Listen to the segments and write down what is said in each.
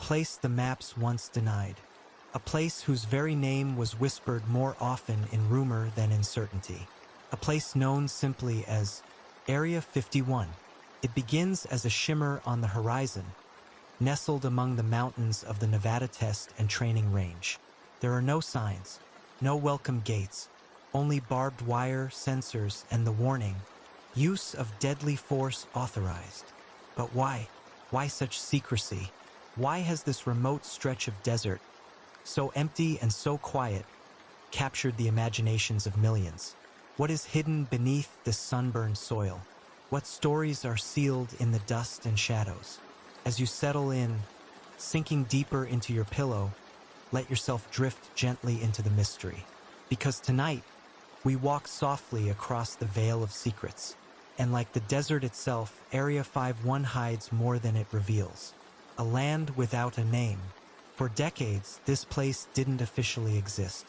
place the maps once denied. A place whose very name was whispered more often in rumor than in certainty. A place known simply as Area 51. It begins as a shimmer on the horizon, nestled among the mountains of the Nevada Test and Training Range. There are no signs, no welcome gates, only barbed wire, sensors, and the warning, use of deadly force authorized. But why? Why such secrecy? Why has this remote stretch of desert, so empty and so quiet, captured the imaginations of millions? What is hidden beneath this sunburned soil? What stories are sealed in the dust and shadows? As you settle in, sinking deeper into your pillow, let yourself drift gently into the mystery. Because tonight, we walk softly across the veil of secrets. And like the desert itself, Area 51 hides more than it reveals. A land without a name. For decades, this place didn't officially exist.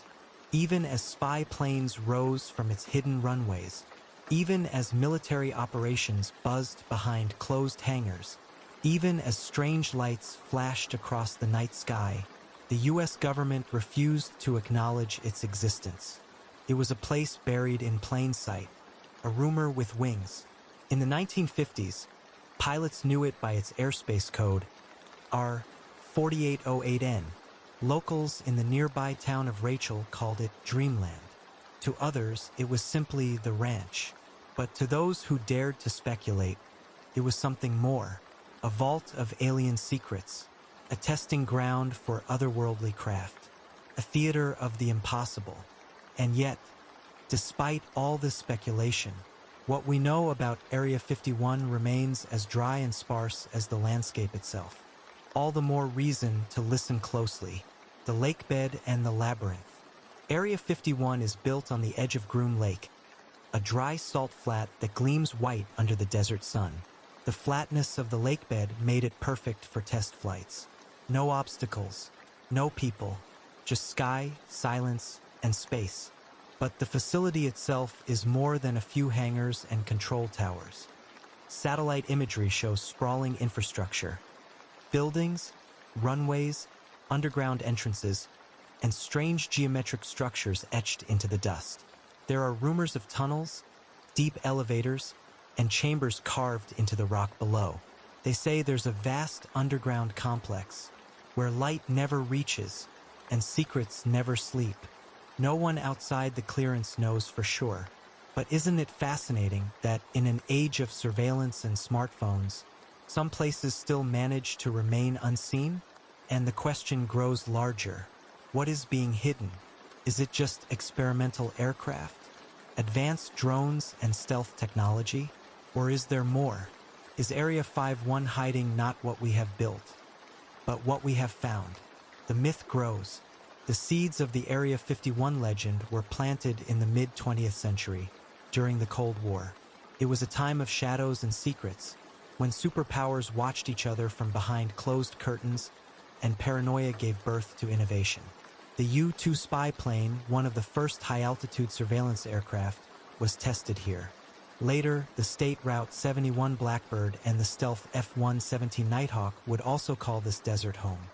Even as spy planes rose from its hidden runways, even as military operations buzzed behind closed hangars, even as strange lights flashed across the night sky, the U.S. government refused to acknowledge its existence. It was a place buried in plain sight, a rumor with wings. In the 1950s, pilots knew it by its airspace code, R4808N. Locals in the nearby town of Rachel called it Dreamland. To others, it was simply the ranch. But to those who dared to speculate, it was something more. A vault of alien secrets, a testing ground for otherworldly craft, a theater of the impossible. And yet, despite all this speculation, what we know about Area 51 remains as dry and sparse as the landscape itself. All the more reason to listen closely. The lake bed and the labyrinth. Area 51 is built on the edge of Groom Lake, a dry salt flat that gleams white under the desert sun. The flatness of the lake bed made it perfect for test flights. No obstacles, no people, just sky, silence, and space. But the facility itself is more than a few hangars and control towers. Satellite imagery shows sprawling infrastructure. Buildings, runways, underground entrances, and strange geometric structures etched into the dust. There are rumors of tunnels, deep elevators, and chambers carved into the rock below. They say there's a vast underground complex where light never reaches and secrets never sleep. No one outside the clearance knows for sure. But isn't it fascinating that in an age of surveillance and smartphones, some places still manage to remain unseen? And the question grows larger. What is being hidden? Is it just experimental aircraft, advanced drones and stealth technology? Or is there more? Is Area 51 hiding not what we have built, but what we have found? The myth grows. The seeds of the Area 51 legend were planted in the mid-20th century, during the Cold War. It was a time of shadows and secrets, when superpowers watched each other from behind closed curtains and paranoia gave birth to innovation. The U-2 spy plane, one of the first high-altitude surveillance aircraft, was tested here. Later, the State Route 71 Blackbird and the stealth F-117 Nighthawk would also call this desert home.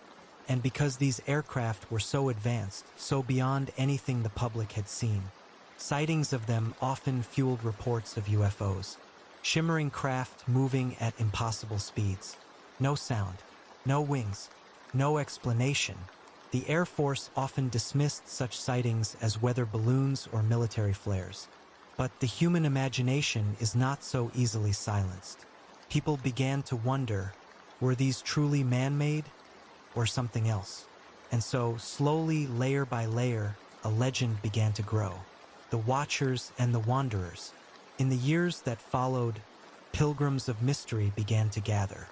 And because these aircraft were so advanced, so beyond anything the public had seen, sightings of them often fueled reports of UFOs. Shimmering craft moving at impossible speeds. No sound, no wings, no explanation. The Air Force often dismissed such sightings as weather balloons or military flares. But the human imagination is not so easily silenced. People began to wonder, were these truly man-made or something else? And so, slowly, layer by layer, a legend began to grow. The Watchers and the Wanderers. In the years that followed, pilgrims of mystery began to gather.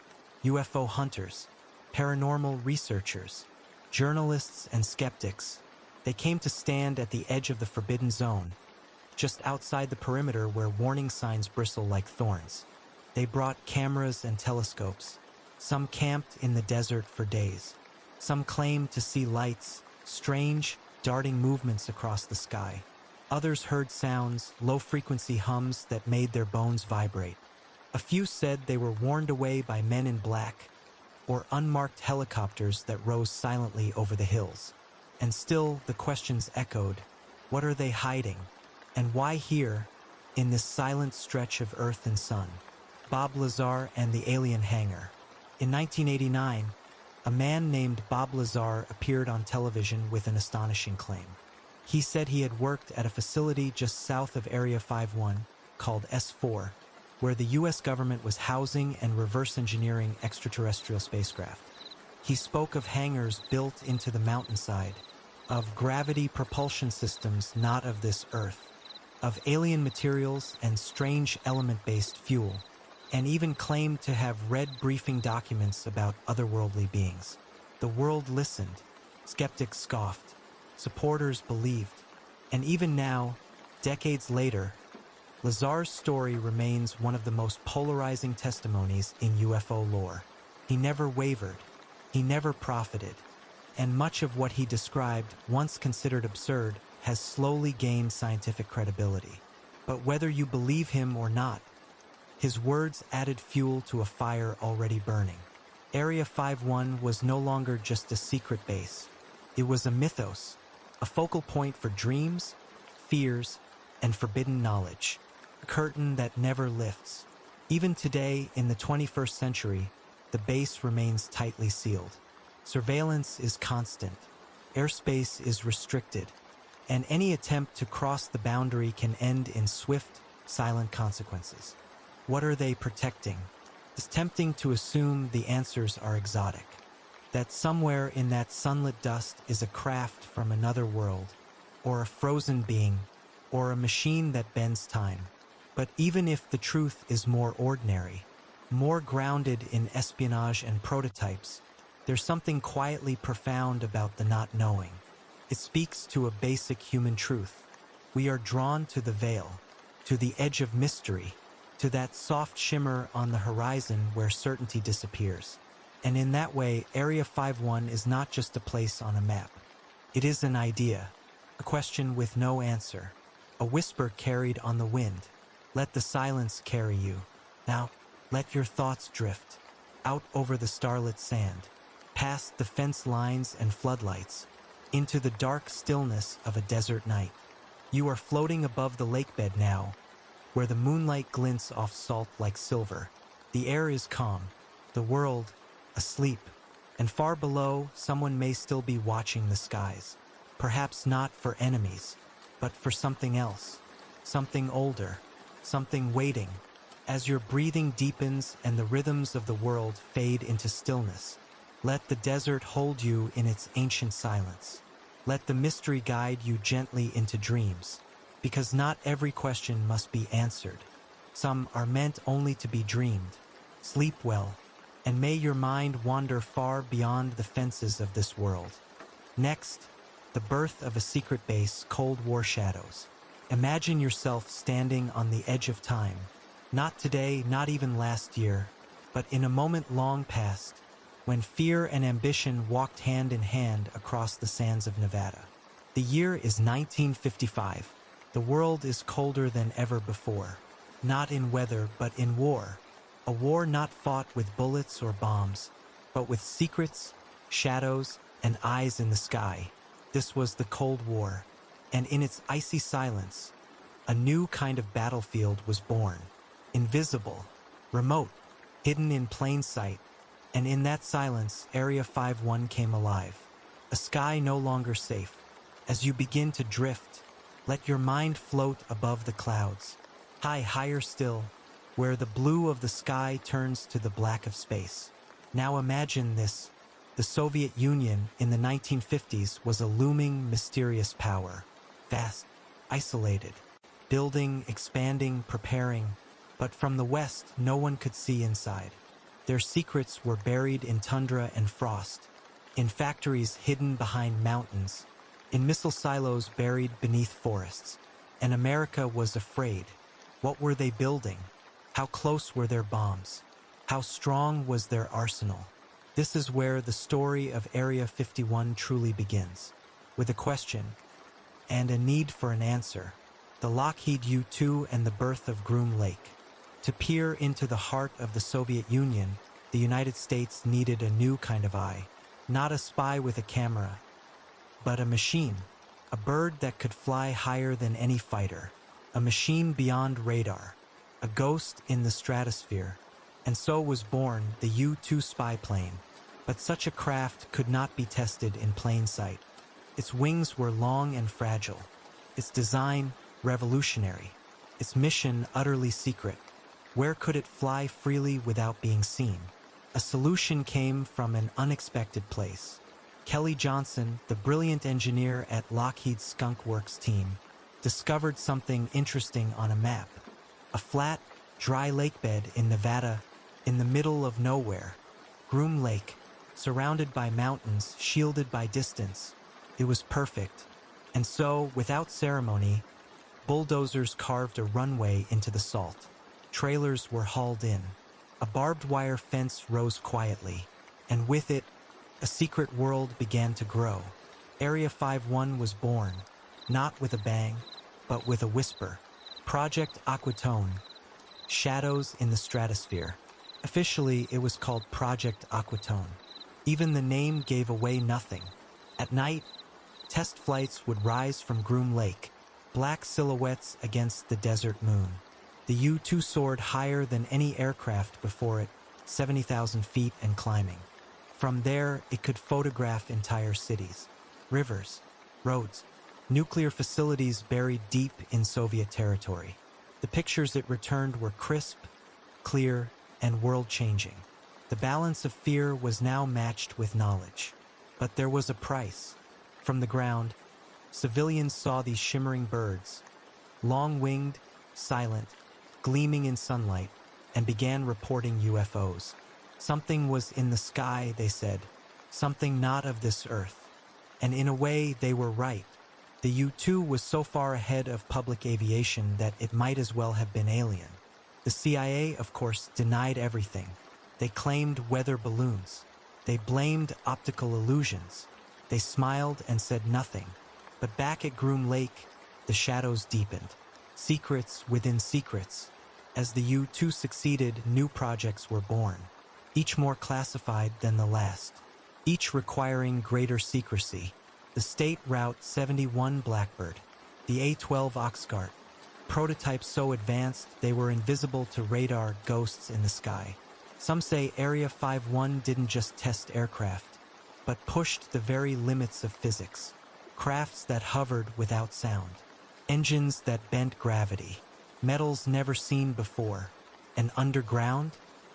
UFO hunters, paranormal researchers, journalists and skeptics. They came to stand at the edge of the forbidden zone, just outside the perimeter where warning signs bristle like thorns. They brought cameras and telescopes. Some camped in the desert for days. Some claimed to see lights, strange, darting movements across the sky. Others heard sounds, low-frequency hums that made their bones vibrate. A few said they were warned away by men in black, or unmarked helicopters that rose silently over the hills. And still, the questions echoed. What are they hiding? And why here, in this silent stretch of earth and sun? Bob Lazar and the Alien Hangar. In 1989, a man named Bob Lazar appeared on television with an astonishing claim. He said he had worked at a facility just south of Area 51 called S4, where the US government was housing and reverse engineering extraterrestrial spacecraft. He spoke of hangars built into the mountainside, of gravity propulsion systems not of this Earth, of alien materials and strange element-based fuel, and even claimed to have read briefing documents about otherworldly beings. The world listened, skeptics scoffed, supporters believed, and even now, decades later, Lazar's story remains one of the most polarizing testimonies in UFO lore. He never wavered, he never profited, and much of what he described, once considered absurd, has slowly gained scientific credibility. But whether you believe him or not, his words added fuel to a fire already burning. Area 51 was no longer just a secret base. It was a mythos, a focal point for dreams, fears, and forbidden knowledge. A curtain that never lifts. Even today, in the 21st century, the base remains tightly sealed. Surveillance is constant. Airspace is restricted. And any attempt to cross the boundary can end in swift, silent consequences. What are they protecting? It's tempting to assume the answers are exotic. That somewhere in that sunlit dust is a craft from another world, or a frozen being, or a machine that bends time. But even if the truth is more ordinary, more grounded in espionage and prototypes, there's something quietly profound about the not knowing. It speaks to a basic human truth. We are drawn to the veil, to the edge of mystery, to that soft shimmer on the horizon where certainty disappears. And in that way, Area 51 is not just a place on a map. It is an idea, a question with no answer, a whisper carried on the wind. Let the silence carry you. Now, let your thoughts drift, out over the starlit sand, past the fence lines and floodlights, into the dark stillness of a desert night. You are floating above the lakebed now, where the moonlight glints off salt like silver. The air is calm, the world asleep, and far below, someone may still be watching the skies. Perhaps not for enemies, but for something else, something older, something waiting. As your breathing deepens and the rhythms of the world fade into stillness, let the desert hold you in its ancient silence. Let the mystery guide you gently into dreams, because not every question must be answered. Some are meant only to be dreamed. Sleep well, and may your mind wander far beyond the fences of this world. Next, the birth of a secret base, Cold War shadows. Imagine yourself standing on the edge of time, not today, not even last year, but in a moment long past, when fear and ambition walked hand in hand across the sands of Nevada. The year is 1955. The world is colder than ever before, not in weather but in war. A war not fought with bullets or bombs, but with secrets, shadows, and eyes in the sky. This was the Cold War, and in its icy silence, a new kind of battlefield was born. Invisible, remote, hidden in plain sight, and in that silence, Area 51 came alive. A sky no longer safe. As you begin to drift, let your mind float above the clouds, higher still, where the blue of the sky turns to the black of space. Now imagine this. The Soviet Union in the 1950s was a looming, mysterious power. Vast, isolated, building, expanding, preparing. But from the west, no one could see inside. Their secrets were buried in tundra and frost, in factories hidden behind mountains, in missile silos buried beneath forests. And America was afraid. What were they building? How close were their bombs? How strong was their arsenal? This is where the story of Area 51 truly begins, with a question and a need for an answer. The Lockheed U-2 and the birth of Groom Lake. To peer into the heart of the Soviet Union The United States needed a new kind of eye, not a spy with a camera, but a machine, a bird that could fly higher than any fighter, a machine beyond radar, a ghost in the stratosphere. And so was born the U-2 spy plane. But such a craft could not be tested in plain sight. Its wings were long and fragile, its design revolutionary, its mission utterly secret. Where could it fly freely without being seen? A solution came from an unexpected place. Kelly Johnson, the brilliant engineer at Lockheed's Skunk Works team, discovered something interesting on a map. A flat, dry lakebed in Nevada, in the middle of nowhere. Groom Lake, surrounded by mountains, shielded by distance. It was perfect. And so, without ceremony, bulldozers carved a runway into the salt. Trailers were hauled in. A barbed wire fence rose quietly, and with it, a secret world began to grow. Area 51 was born, not with a bang, but with a whisper. Project Aquatone, Shadows in the Stratosphere. Officially, it was called Project Aquatone. Even the name gave away nothing. At night, test flights would rise from Groom Lake, black silhouettes against the desert moon. The U-2 soared higher than any aircraft before it, 70,000 feet and climbing. From there, it could photograph entire cities, rivers, roads, nuclear facilities buried deep in Soviet territory. The pictures it returned were crisp, clear, and world-changing. The balance of fear was now matched with knowledge. But there was a price. From the ground, civilians saw these shimmering birds, long-winged, silent, gleaming in sunlight, and began reporting UFOs. Something was in the sky, they said, something not of this earth. And in a way, they were right. The U-2 was so far ahead of public aviation that it might as well have been alien. The CIA, of course, denied everything. They claimed weather balloons. They blamed optical illusions. They smiled and said nothing. But back at Groom Lake, the shadows deepened. Secrets within secrets. As the U-2 succeeded, new projects were born, each more classified than the last, each requiring greater secrecy. The State Route 71 Blackbird, the A-12 Oxcart, prototypes so advanced they were invisible to radar, ghosts in the sky. Some say Area 51 didn't just test aircraft, but pushed the very limits of physics. Crafts that hovered without sound. Engines that bent gravity. Metals never seen before. And underground?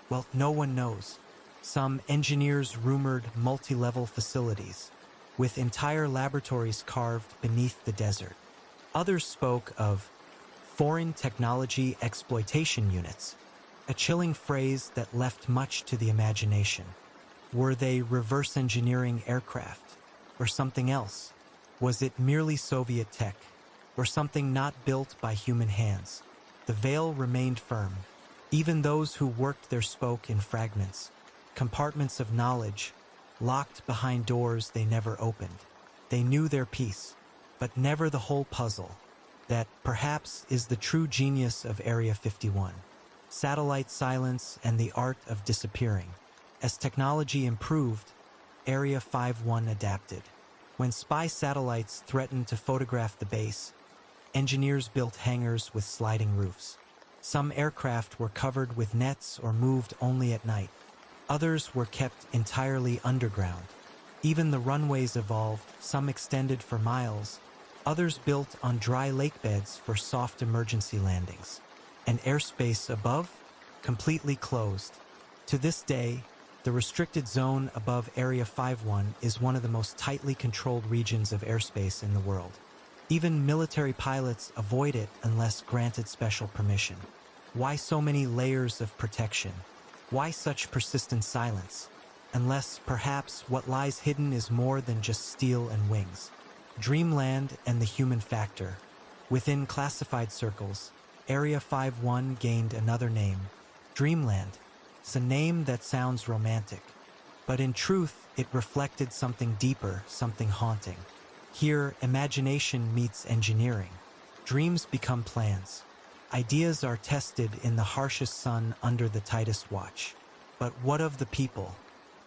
Well, no one knows. Some engineers rumored multi-level facilities, with entire laboratories carved beneath the desert. Others spoke of foreign technology exploitation units, a chilling phrase that left much to the imagination. Were they reverse engineering aircraft, or something else? Was it merely Soviet tech, or something not built by human hands? The veil remained firm. Even those who worked there spoke in fragments, compartments of knowledge, locked behind doors they never opened. They knew their piece, but never the whole puzzle. That, perhaps, is the true genius of Area 51. Satellite silence and the art of disappearing. As technology improved, Area 51 adapted. When spy satellites threatened to photograph the base, engineers built hangars with sliding roofs. Some aircraft were covered with nets or moved only at night. Others were kept entirely underground. Even the runways evolved, some extended for miles, others built on dry lake beds for soft emergency landings. And airspace above? Completely closed. To this day, the restricted zone above Area 51 is one of the most tightly controlled regions of airspace in the world. Even military pilots avoid it unless granted special permission. Why so many layers of protection? Why such persistent silence? Unless, perhaps, what lies hidden is more than just steel and wings. Dreamland and the human factor. Within classified circles, Area 51 gained another name, Dreamland. It's a name that sounds romantic, but in truth, it reflected something deeper, something haunting. Here, imagination meets engineering. Dreams become plans. Ideas are tested in the harshest sun under the tightest watch. But what of the people?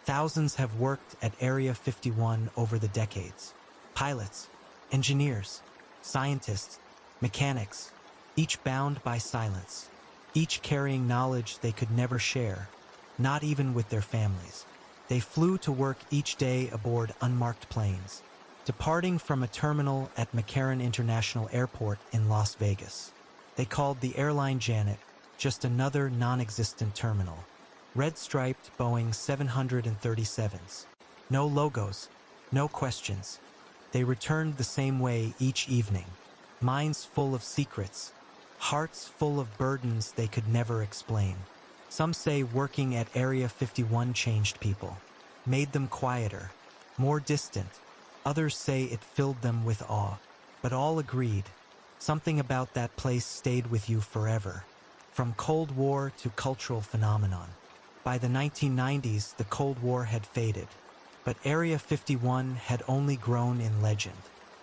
Thousands have worked at Area 51 over the decades. Pilots, engineers, scientists, mechanics, each bound by silence, each carrying knowledge they could never share, not even with their families. They flew to work each day aboard unmarked planes, departing from a terminal at McCarran International Airport in Las Vegas. They called the airline Janet just another non-existent terminal. Red-striped Boeing 737s. No logos, no questions. They returned the same way each evening. Minds full of secrets, hearts full of burdens they could never explain. Some say working at Area 51 changed people, made them quieter, more distant. Others say it filled them with awe. But all agreed, something about that place stayed with you forever. From Cold War to cultural phenomenon. By the 1990s, the Cold War had faded, but Area 51 had only grown in legend.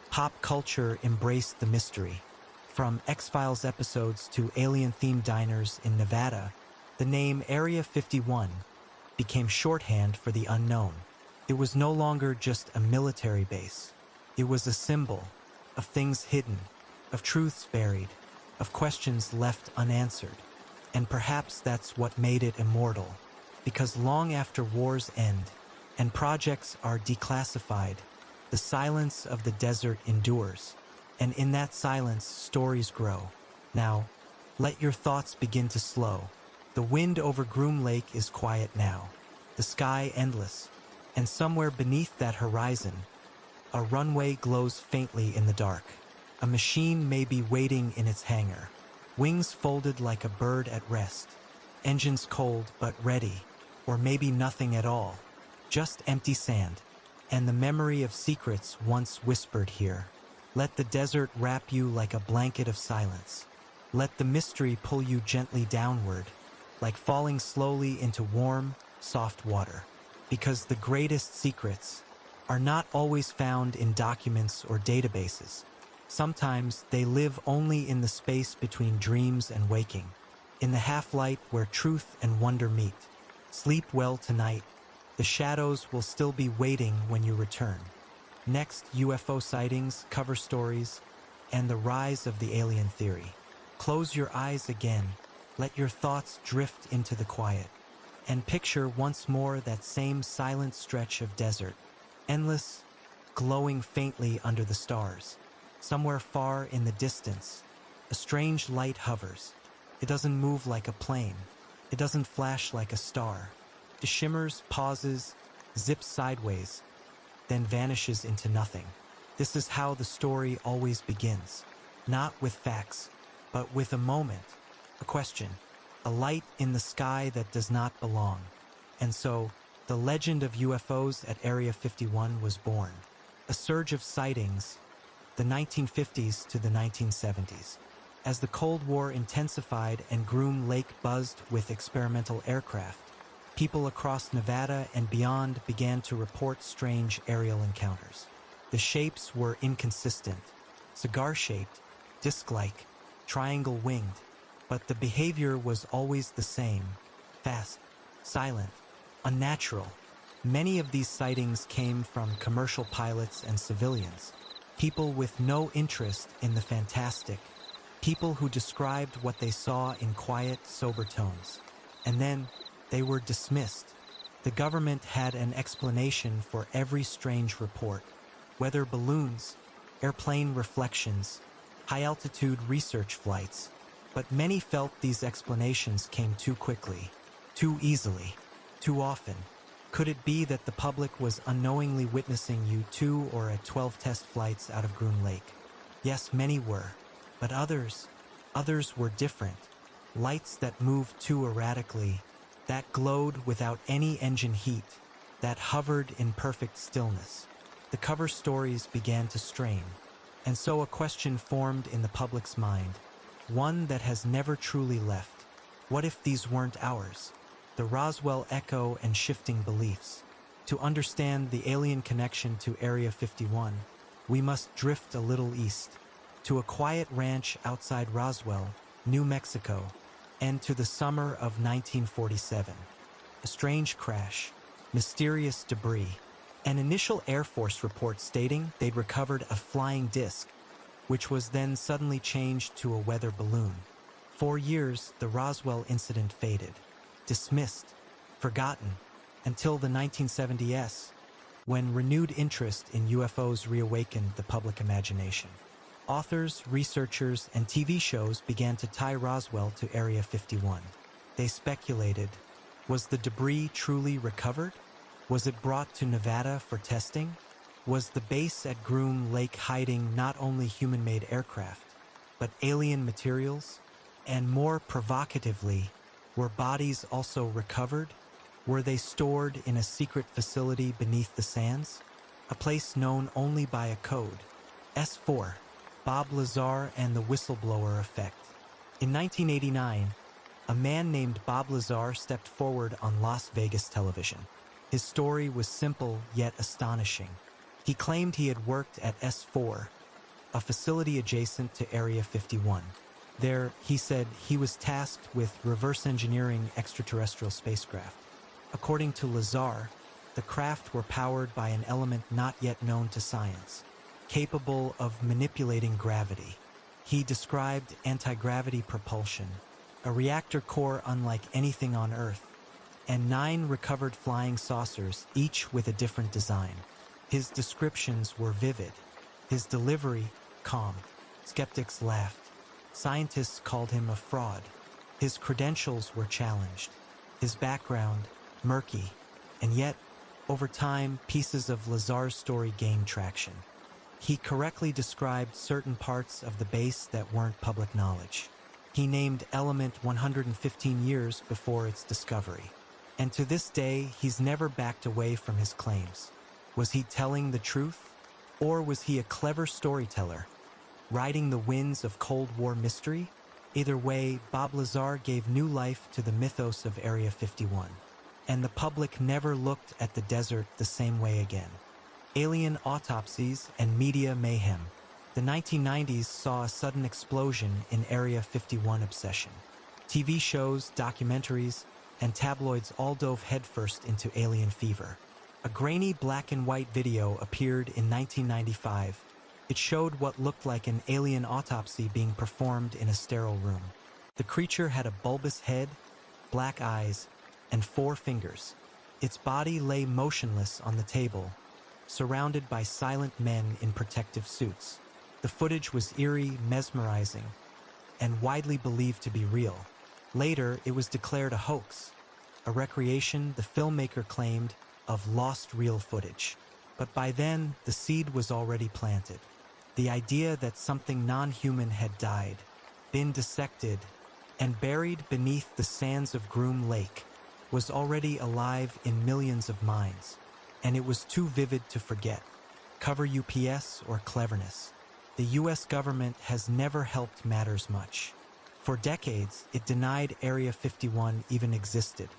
Pop culture embraced the mystery. From X-Files episodes to alien-themed diners in Nevada, the name Area 51 became shorthand for the unknown. It was no longer just a military base. It was a symbol of things hidden, of truths buried, of questions left unanswered. And perhaps that's what made it immortal. Because long after wars end and projects are declassified, the silence of the desert endures. And in that silence, stories grow. Now, let your thoughts begin to slow. The wind over Groom Lake is quiet now, the sky endless, and somewhere beneath that horizon, a runway glows faintly in the dark. A machine may be waiting in its hangar, wings folded like a bird at rest, engines cold but ready, or maybe nothing at all, just empty sand, and the memory of secrets once whispered here. Let the desert wrap you like a blanket of silence. Let the mystery pull you gently downward, like falling slowly into warm, soft water. Because the greatest secrets are not always found in documents or databases. Sometimes they live only in the space between dreams and waking, in the half-light where truth and wonder meet. Sleep well tonight. The shadows will still be waiting when you return. Next, UFO sightings, cover stories, and the rise of the alien theory. Close your eyes again. Let your thoughts drift into the quiet. And picture once more that same silent stretch of desert, endless, glowing faintly under the stars. Somewhere far in the distance, a strange light hovers. It doesn't move like a plane. It doesn't flash like a star. It shimmers, pauses, zips sideways, then vanishes into nothing. This is how the story always begins. Not with facts, but with a moment, a question, a light in the sky that does not belong. And so, the legend of UFOs at Area 51 was born. A surge of sightings, the 1950s to the 1970s. As the Cold War intensified and Groom Lake buzzed with experimental aircraft, people across Nevada and beyond began to report strange aerial encounters. The shapes were inconsistent, cigar-shaped, disc-like, triangle-winged, but the behavior was always the same, fast, silent, unnatural. Many of these sightings came from commercial pilots and civilians, people with no interest in the fantastic, people who described what they saw in quiet, sober tones. And then, they were dismissed. The government had an explanation for every strange report, whether balloons, airplane reflections, high-altitude research flights. But many felt these explanations came too quickly, too easily, too often. Could it be that the public was unknowingly witnessing U-2 or A-12 test flights out of Groom Lake? Yes, many were, but others were different. Lights that moved too erratically, that glowed without any engine heat, that hovered in perfect stillness. The cover stories began to strain, and so a question formed in the public's mind, one that has never truly left. What if these weren't ours? The Roswell echo and shifting beliefs. To understand the alien connection to Area 51, we must drift a little east, to a quiet ranch outside Roswell, New Mexico, and to the summer of 1947. a strange crash, mysterious debris, an initial Air Force report stating they'd recovered a flying disc, which was then suddenly changed to a weather balloon. For years, the Roswell incident faded, dismissed, forgotten, until the 1970s, when renewed interest in UFOs reawakened the public imagination. Authors, researchers, and TV shows began to tie Roswell to Area 51. They speculated, was the debris truly recovered? Was it brought to Nevada for testing? Was the base at Groom Lake hiding not only human-made aircraft, but alien materials? And more provocatively, were bodies also recovered? Were they stored in a secret facility beneath the sands? A place known only by a code, S4, Bob Lazar and the whistleblower effect. In 1989, a man named Bob Lazar stepped forward on Las Vegas television. His story was simple yet astonishing. He claimed he had worked at S4, a facility adjacent to Area 51. There, he said, he was tasked with reverse engineering extraterrestrial spacecraft. According to Lazar, the craft were powered by an element not yet known to science, capable of manipulating gravity. He described anti-gravity propulsion, a reactor core unlike anything on Earth, and 9 recovered flying saucers, each with a different design. His descriptions were vivid, his delivery calm. Skeptics laughed. Scientists called him a fraud. His credentials were challenged, his background murky, and yet, over time, pieces of Lazar's story gained traction. He correctly described certain parts of the base that weren't public knowledge. He named Element 115 years before its discovery. And to this day, he's never backed away from his claims. Was he telling the truth? Or was he a clever storyteller, riding the winds of Cold War mystery? Either way, Bob Lazar gave new life to the mythos of Area 51. And the public never looked at the desert the same way again. Alien autopsies and media mayhem. The 1990s saw a sudden explosion in Area 51 obsession. TV shows, documentaries, and tabloids all dove headfirst into alien fever. A grainy black and white video appeared in 1995. It showed what looked like an alien autopsy being performed in a sterile room. The creature had a bulbous head, black eyes, and 4 fingers. Its body lay motionless on the table, surrounded by silent men in protective suits. The footage was eerie, mesmerizing, and widely believed to be real. Later, it was declared a hoax, a recreation the filmmaker claimed of lost real footage. But by then, the seed was already planted. The idea that something non-human had died, been dissected, and buried beneath the sands of Groom Lake was already alive in millions of minds, and it was too vivid to forget. Cover UPS or cleverness. The US government has never helped matters much. For decades, it denied Area 51 even existed.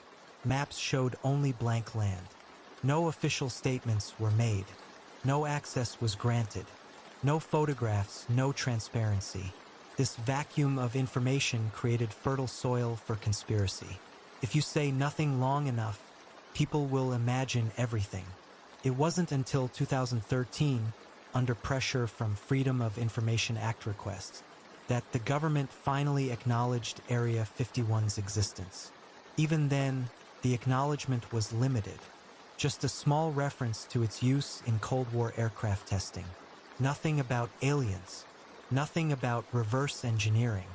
Maps showed only blank land. No official statements were made. No access was granted. No photographs, no transparency. This vacuum of information created fertile soil for conspiracy. If you say nothing long enough, people will imagine everything. It wasn't until 2013, under pressure from Freedom of Information Act requests, that the government finally acknowledged Area 51's existence. Even then, the acknowledgement was limited. Just a small reference to its use in Cold War aircraft testing. Nothing about aliens. Nothing about reverse engineering.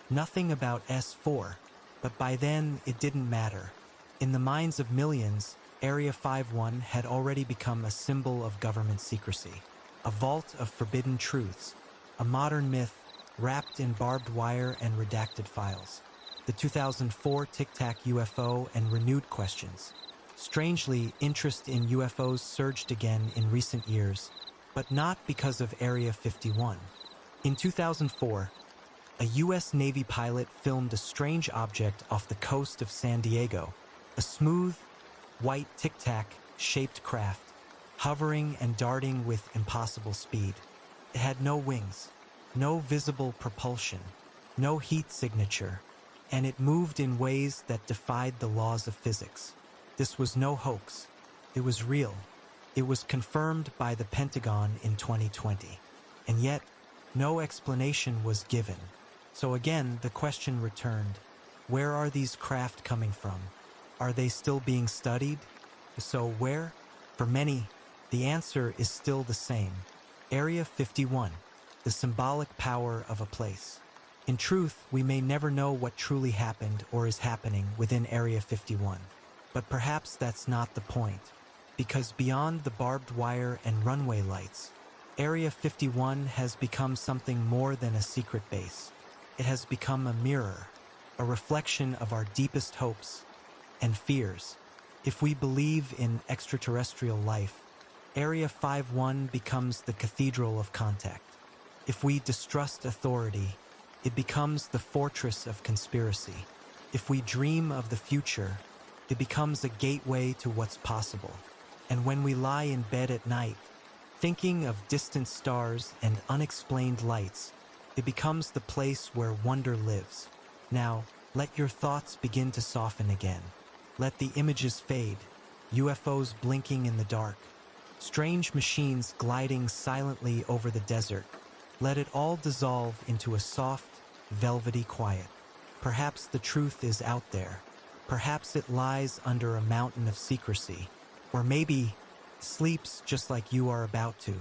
Nothing about S4. But by then, it didn't matter. In the minds of millions, Area 51 had already become a symbol of government secrecy, a vault of forbidden truths, a modern myth wrapped in barbed wire and redacted files. The 2004 Tic Tac UFO and renewed questions. Strangely, interest in UFOs surged again in recent years, but not because of Area 51. In 2004, a U.S. Navy pilot filmed a strange object off the coast of San Diego, a smooth, white tic-tac-shaped craft, hovering and darting with impossible speed. It had no wings, no visible propulsion, no heat signature, and it moved in ways that defied the laws of physics. This was no hoax. It was real. It was confirmed by the Pentagon in 2020. And yet, no explanation was given. So again, the question returned, where are these craft coming from? Are they still being studied? So where? For many, the answer is still the same. Area 51, the symbolic power of a place. In truth, we may never know what truly happened or is happening within Area 51. But perhaps that's not the point. Because beyond the barbed wire and runway lights, Area 51 has become something more than a secret base. It has become a mirror, a reflection of our deepest hopes and fears. If we believe in extraterrestrial life, Area 51 becomes the cathedral of contact. If we distrust authority, it becomes the fortress of conspiracy. If we dream of the future, it becomes a gateway to what's possible. And when we lie in bed at night, thinking of distant stars and unexplained lights, it becomes the place where wonder lives. Now, let your thoughts begin to soften again. Let the images fade, UFOs blinking in the dark, strange machines gliding silently over the desert. Let it all dissolve into a soft, velvety quiet. Perhaps the truth is out there. Perhaps it lies under a mountain of secrecy. Or maybe sleeps just like you are about to.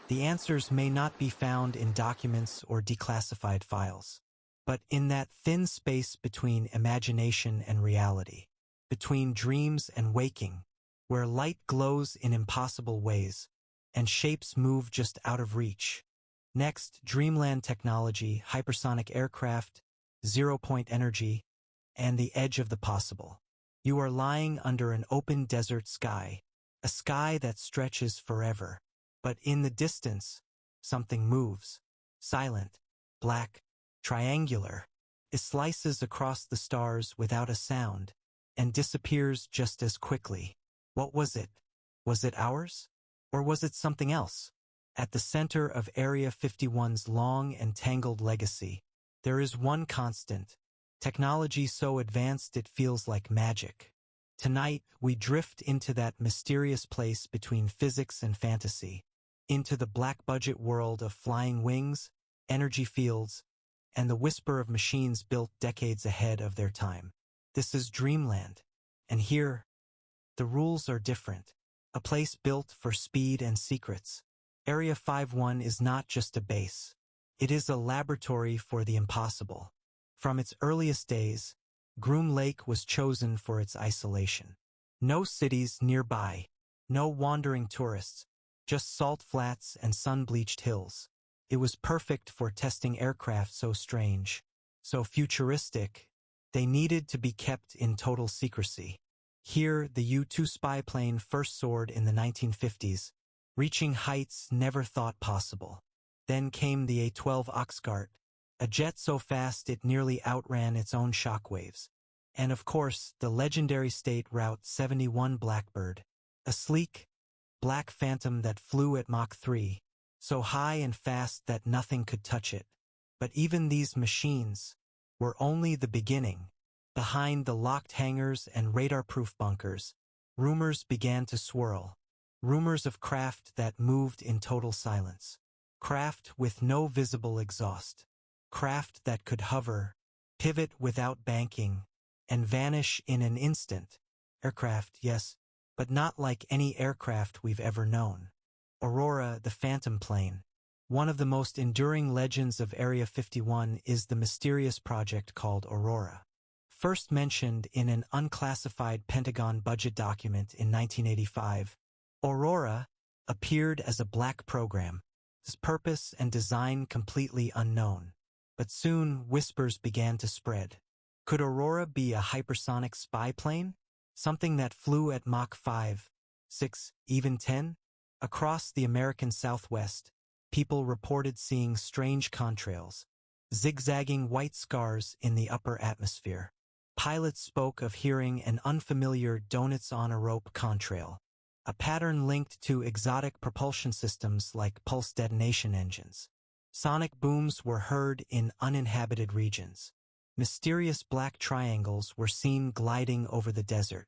The answers may not be found in documents or declassified files, but in that thin space between imagination and reality, between dreams and waking, where light glows in impossible ways and shapes move just out of reach. Next, dreamland technology, hypersonic aircraft, zero-point energy, and the edge of the possible. You are lying under an open desert sky, a sky that stretches forever. But in the distance, something moves. Silent, black, triangular. It slices across the stars without a sound and disappears just as quickly. What was it? Was it ours? Or was it something else? At the center of Area 51's long and tangled legacy, there is one constant. Technology so advanced it feels like magic. Tonight, we drift into that mysterious place between physics and fantasy, into the black-budget world of flying wings, energy fields, and the whisper of machines built decades ahead of their time. This is dreamland, and here, the rules are different. A place built for speed and secrets. Area 51 is not just a base. It is a laboratory for the impossible. From its earliest days, Groom Lake was chosen for its isolation. No cities nearby, no wandering tourists, just salt flats and sun-bleached hills. It was perfect for testing aircraft so strange, so futuristic, they needed to be kept in total secrecy. Here, the U-2 spy plane first soared in the 1950s, reaching heights never thought possible. Then came the A-12 Oxcart, a jet so fast it nearly outran its own shockwaves. And of course, the legendary State Route 71 Blackbird, a sleek, black phantom that flew at Mach 3, so high and fast that nothing could touch it. But even these machines were only the beginning. Behind the locked hangars and radar-proof bunkers, rumors began to swirl. Rumors of craft that moved in total silence. Craft with no visible exhaust. Craft that could hover, pivot without banking, and vanish in an instant. Aircraft, yes, but not like any aircraft we've ever known. Aurora, the Phantom plane. One of the most enduring legends of Area 51 is the mysterious project called Aurora. First mentioned in an unclassified Pentagon budget document in 1985, Aurora appeared as a black program, its purpose and design completely unknown. But soon whispers began to spread. Could Aurora be a hypersonic spy plane? Something that flew at Mach 5, 6, even 10? Across the American Southwest, people reported seeing strange contrails, zigzagging white scars in the upper atmosphere. Pilots spoke of hearing an unfamiliar donuts-on-a-rope contrail, a pattern linked to exotic propulsion systems like pulse detonation engines. Sonic booms were heard in uninhabited regions. Mysterious black triangles were seen gliding over the desert.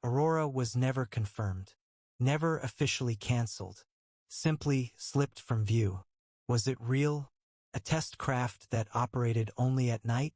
Aurora was never confirmed, never officially cancelled, simply slipped from view. Was it real? A test craft that operated only at night?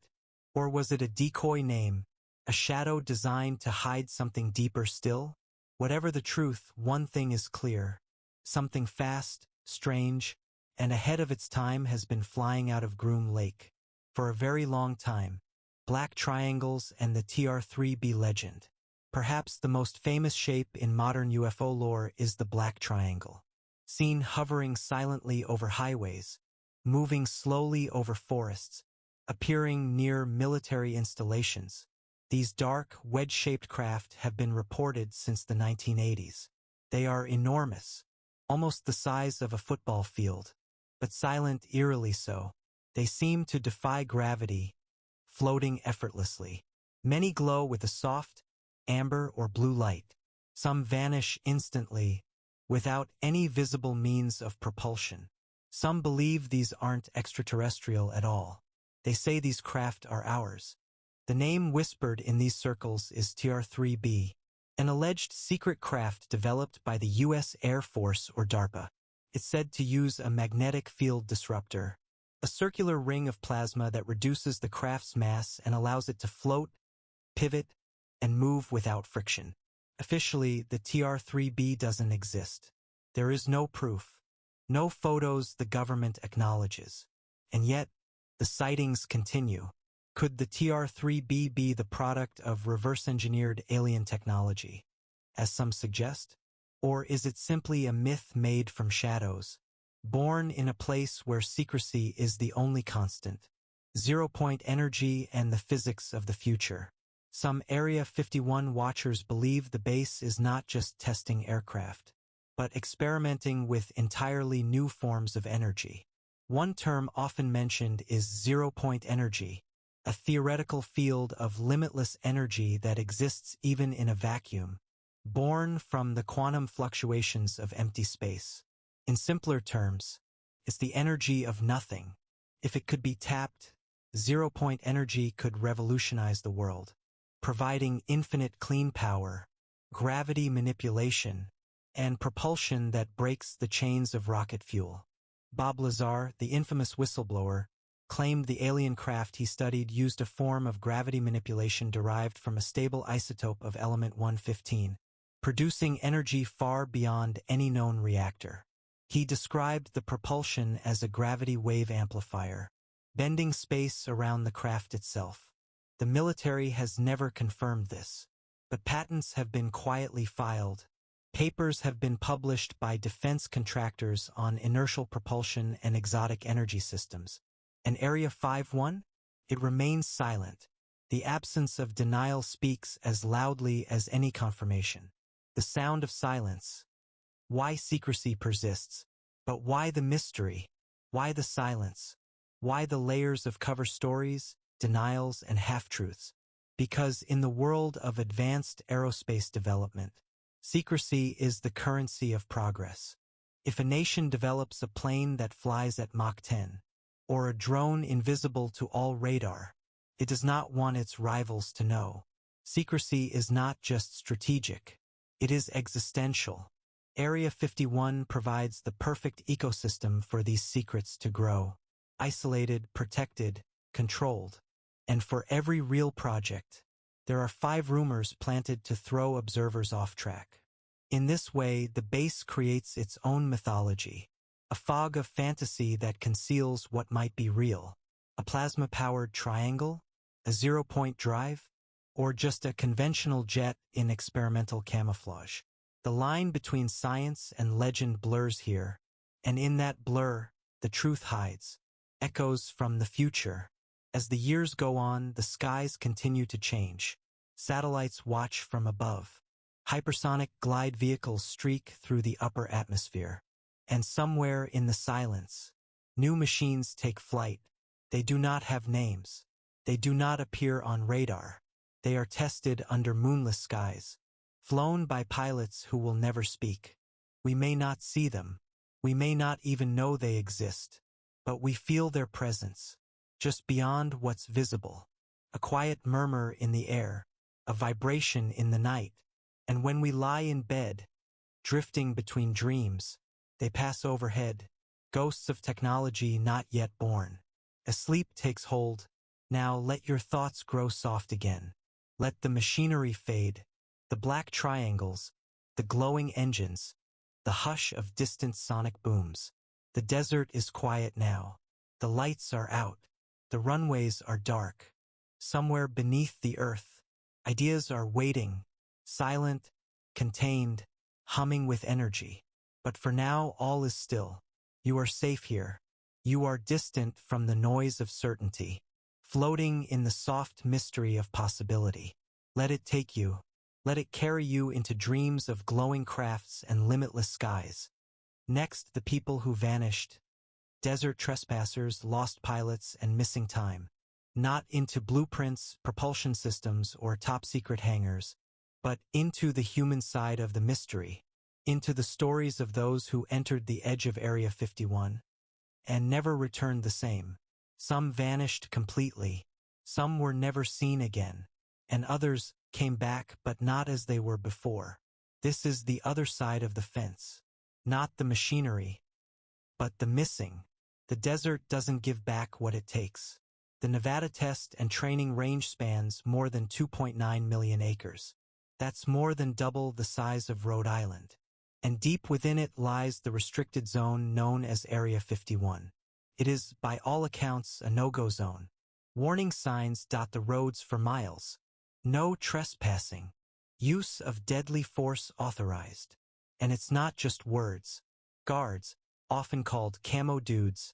Or was it a decoy name, a shadow designed to hide something deeper still? Whatever the truth, one thing is clear. Something fast, strange, and ahead of its time has been flying out of Groom Lake. For a very long time. Black triangles and the TR-3B legend. Perhaps the most famous shape in modern UFO lore is the Black Triangle. Seen hovering silently over highways, moving slowly over forests, appearing near military installations. These dark, wedge-shaped craft have been reported since the 1980s. They are enormous, almost the size of a football field, but silent, eerily so. They seem to defy gravity, floating effortlessly. Many glow with a soft, amber or blue light. Some vanish instantly, without any visible means of propulsion. Some believe these aren't extraterrestrial at all. They say these craft are ours. The name whispered in these circles is TR-3B, an alleged secret craft developed by the U.S. Air Force or DARPA. It's said to use a magnetic field disruptor, a circular ring of plasma that reduces the craft's mass and allows it to float, pivot, and move without friction. Officially, the TR-3B doesn't exist. There is no proof, no photos the government acknowledges. And yet, the sightings continue. Could the TR-3B be the product of reverse-engineered alien technology, as some suggest? Or is it simply a myth made from shadows, born in a place where secrecy is the only constant? Zero-point energy and the physics of the future. Some Area 51 watchers believe the base is not just testing aircraft, but experimenting with entirely new forms of energy. One term often mentioned is zero-point energy, a theoretical field of limitless energy that exists even in a vacuum, born from the quantum fluctuations of empty space. In simpler terms, it's the energy of nothing. If it could be tapped, zero-point energy could revolutionize the world, providing infinite clean power, gravity manipulation, and propulsion that breaks the chains of rocket fuel. Bob Lazar, the infamous whistleblower, claimed the alien craft he studied used a form of gravity manipulation derived from a stable isotope of element 115, producing energy far beyond any known reactor. He described the propulsion as a gravity wave amplifier, bending space around the craft itself. The military has never confirmed this, but patents have been quietly filed. Papers have been published by defense contractors on inertial propulsion and exotic energy systems. And Area 51? It remains silent. The absence of denial speaks as loudly as any confirmation. The sound of silence. Why secrecy persists? But why the mystery? Why the silence? Why the layers of cover stories, denials, and half-truths? Because in the world of advanced aerospace development, secrecy is the currency of progress. If a nation develops a plane that flies at Mach 10, or a drone invisible to all radar, it does not want its rivals to know. Secrecy is not just strategic, it is existential. Area 51 provides the perfect ecosystem for these secrets to grow. Isolated, protected, controlled. And for every real project, there are 5 rumors planted to throw observers off track. In this way, the base creates its own mythology. A fog of fantasy that conceals what might be real. A plasma-powered triangle? A zero-point drive? Or just a conventional jet in experimental camouflage? The line between science and legend blurs here, and in that blur, the truth hides. Echoes from the future. As the years go on, the skies continue to change. Satellites watch from above. Hypersonic glide vehicles streak through the upper atmosphere. And somewhere in the silence, new machines take flight. They do not have names. They do not appear on radar. They are tested under moonless skies, flown by pilots who will never speak. We may not see them. We may not even know they exist. But we feel their presence, just beyond what's visible. A quiet murmur in the air, a vibration in the night, And when we lie in bed, drifting between dreams, they pass overhead, ghosts of technology not yet born. As sleep takes hold, now let your thoughts grow soft again. Let the machinery fade, the black triangles, the glowing engines, the hush of distant sonic booms. The desert is quiet now. The lights are out. The runways are dark. Somewhere beneath the earth, ideas are waiting, silent, contained, humming with energy. But for now, all is still. You are safe here. You are distant from the noise of certainty, floating in the soft mystery of possibility. Let it take you. Let it carry you into dreams of glowing crafts and limitless skies. Next, the people who vanished. Desert trespassers, lost pilots, and missing time. Not into blueprints, propulsion systems, or top-secret hangars, but into the human side of the mystery, into the stories of those who entered the edge of Area 51 and never returned the same. Some vanished completely, some were never seen again, and others came back but not as they were before. This is the other side of the fence. Not the machinery, but the missing. The desert doesn't give back what it takes. The Nevada test and training range spans more than 2.9 million acres. That's more than double the size of Rhode Island. And deep within it lies the restricted zone known as Area 51. It is, by all accounts, a no-go zone. Warning signs dot the roads for miles. No trespassing. Use of deadly force authorized. And it's not just words. Guards, often called camo dudes,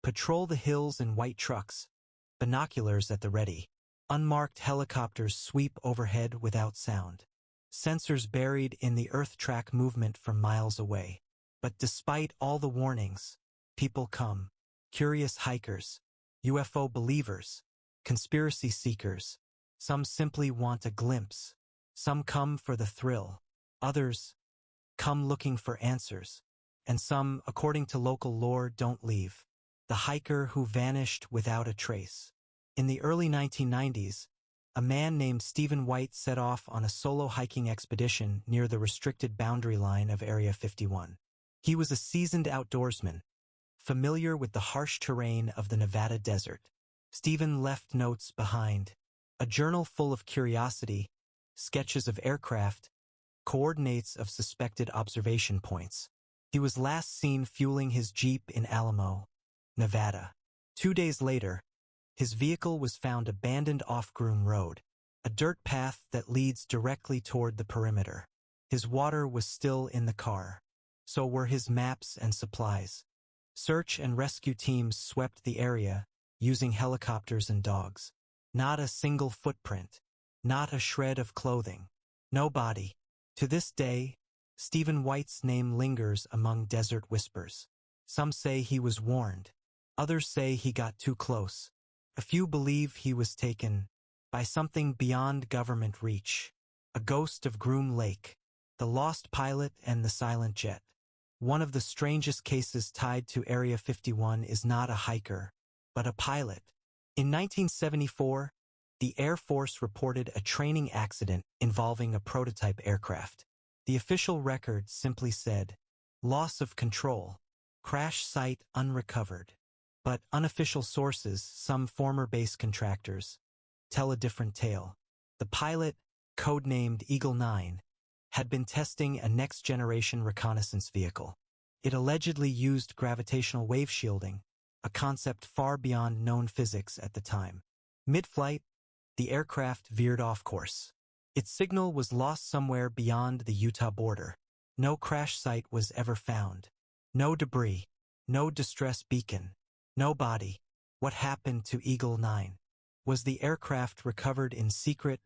patrol the hills in white trucks, binoculars at the ready. Unmarked helicopters sweep overhead without sound. Sensors buried in the earth track movement from miles away. But despite all the warnings, people come. Curious hikers, UFO believers, conspiracy seekers. Some simply want a glimpse. Some come for the thrill. Others come looking for answers. And some, according to local lore, don't leave. The hiker who vanished without a trace. In the early 1990s, a man named Stephen White set off on a solo hiking expedition near the restricted boundary line of Area 51. He was a seasoned outdoorsman, familiar with the harsh terrain of the Nevada desert. Stephen left notes behind, a journal full of curiosity, sketches of aircraft, coordinates of suspected observation points. He was last seen fueling his Jeep in Alamo, Nevada. 2 days later, his vehicle was found abandoned off Groom Road, a dirt path that leads directly toward the perimeter. His water was still in the car. So were his maps and supplies. Search and rescue teams swept the area, using helicopters and dogs. Not a single footprint. Not a shred of clothing. No body. To this day, Stephen White's name lingers among desert whispers. Some say he was warned. Others say he got too close. A few believe he was taken by something beyond government reach. A ghost of Groom Lake, the lost pilot and the silent jet. One of the strangest cases tied to Area 51 is not a hiker, but a pilot. In 1974, the Air Force reported a training accident involving a prototype aircraft. The official record simply said, loss of control, crash site unrecovered. But unofficial sources, some former base contractors, tell a different tale. The pilot, codenamed Eagle 9, had been testing a next-generation reconnaissance vehicle. It allegedly used gravitational wave shielding, a concept far beyond known physics at the time. Mid-flight, the aircraft veered off course. Its signal was lost somewhere beyond the Utah border. No crash site was ever found. No debris. No distress beacon. No body. What happened to Eagle 9? Was the aircraft recovered in secret,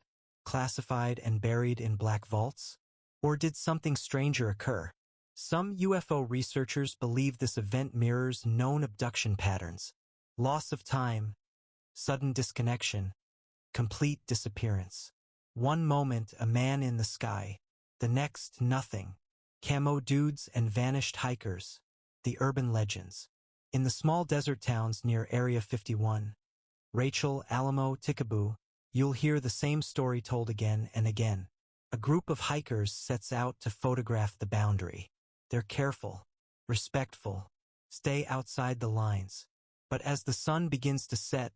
classified, and buried in black vaults? Or did something stranger occur? Some UFO researchers believe this event mirrors known abduction patterns. Loss of time, sudden disconnection, complete disappearance. One moment a man in the sky, the next nothing. Camo dudes and vanished hikers. The urban legends. In the small desert towns near Area 51, Rachel, Alamo, Tikaboo, you'll hear the same story told again and again. A group of hikers sets out to photograph the boundary. They're careful, respectful, stay outside the lines. But as the sun begins to set,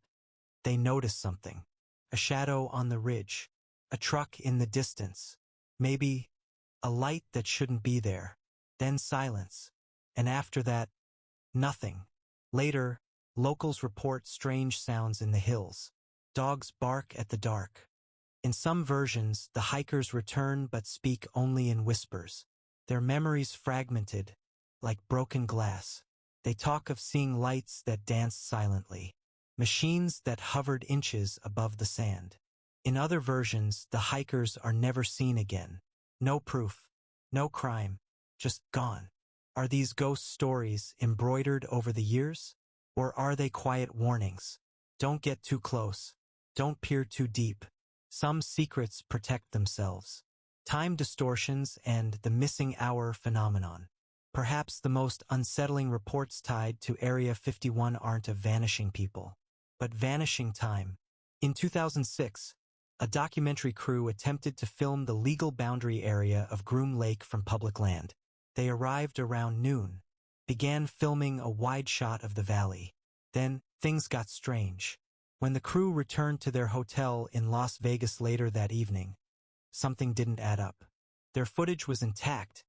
they notice something. A shadow on the ridge, a truck in the distance, maybe a light that shouldn't be there. Then silence. And after that, nothing. Later, locals report strange sounds in the hills. Dogs bark at the dark. In some versions, the hikers return but speak only in whispers. Their memories fragmented, like broken glass. They talk of seeing lights that danced silently, machines that hovered inches above the sand. In other versions, the hikers are never seen again. No proof, no crime, just gone. Are these ghost stories embroidered over the years? Or are they quiet warnings? Don't get too close. Don't peer too deep. Some secrets protect themselves. Time distortions and the missing hour phenomenon. Perhaps the most unsettling reports tied to Area 51 aren't of vanishing people, but vanishing time. In 2006, a documentary crew attempted to film the legal boundary area of Groom Lake from public land. They arrived around noon, began filming a wide shot of the valley. Then, things got strange. When the crew returned to their hotel in Las Vegas later that evening, something didn't add up. Their footage was intact,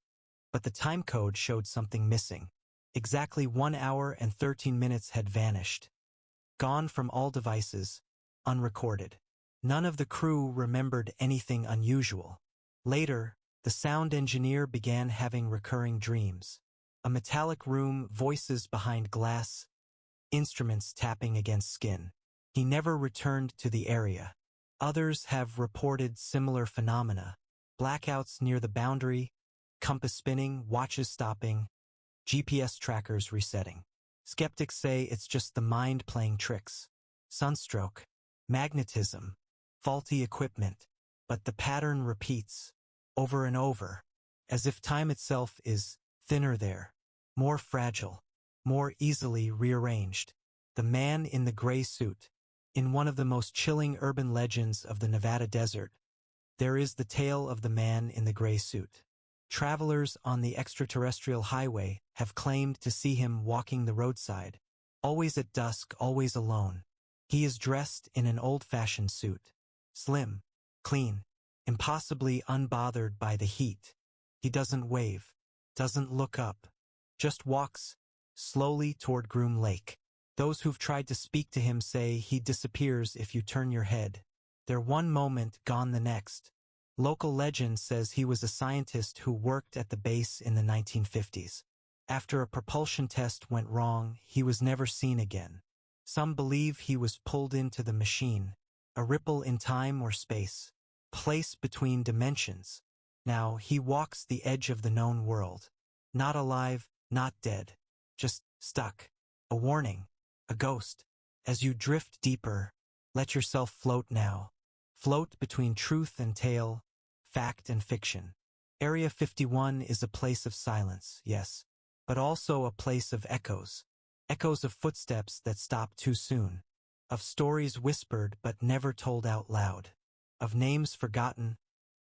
but the time code showed something missing. Exactly 1 hour and 13 minutes had vanished. Gone from all devices, unrecorded. None of the crew remembered anything unusual. Later, the sound engineer began having recurring dreams. A metallic room, voices behind glass, instruments tapping against skin. He never returned to the area. Others have reported similar phenomena. Blackouts near the boundary, compass spinning, watches stopping, GPS trackers resetting. Skeptics say it's just the mind playing tricks. Sunstroke, magnetism, faulty equipment. But the pattern repeats, over and over, as if time itself is thinner there, more fragile, more easily rearranged. The man in the gray suit. In one of the most chilling urban legends of the Nevada desert, there is the tale of the man in the gray suit. Travelers on the extraterrestrial highway have claimed to see him walking the roadside, always at dusk, always alone. He is dressed in an old-fashioned suit, slim, clean, impossibly unbothered by the heat. He doesn't wave, doesn't look up, just walks slowly toward Groom Lake. Those who've tried to speak to him say he disappears if you turn your head. They're one moment, gone the next. Local legend says he was a scientist who worked at the base in the 1950s. After a propulsion test went wrong, he was never seen again. Some believe he was pulled into the machine, a ripple in time or space, place between dimensions. Now he walks the edge of the known world. Not alive, not dead, just stuck. A warning. A ghost. As you drift deeper, let yourself float now. Float between truth and tale, fact and fiction. Area 51 is a place of silence, yes, but also a place of echoes. Echoes of footsteps that stop too soon. Of stories whispered but never told out loud. Of names forgotten,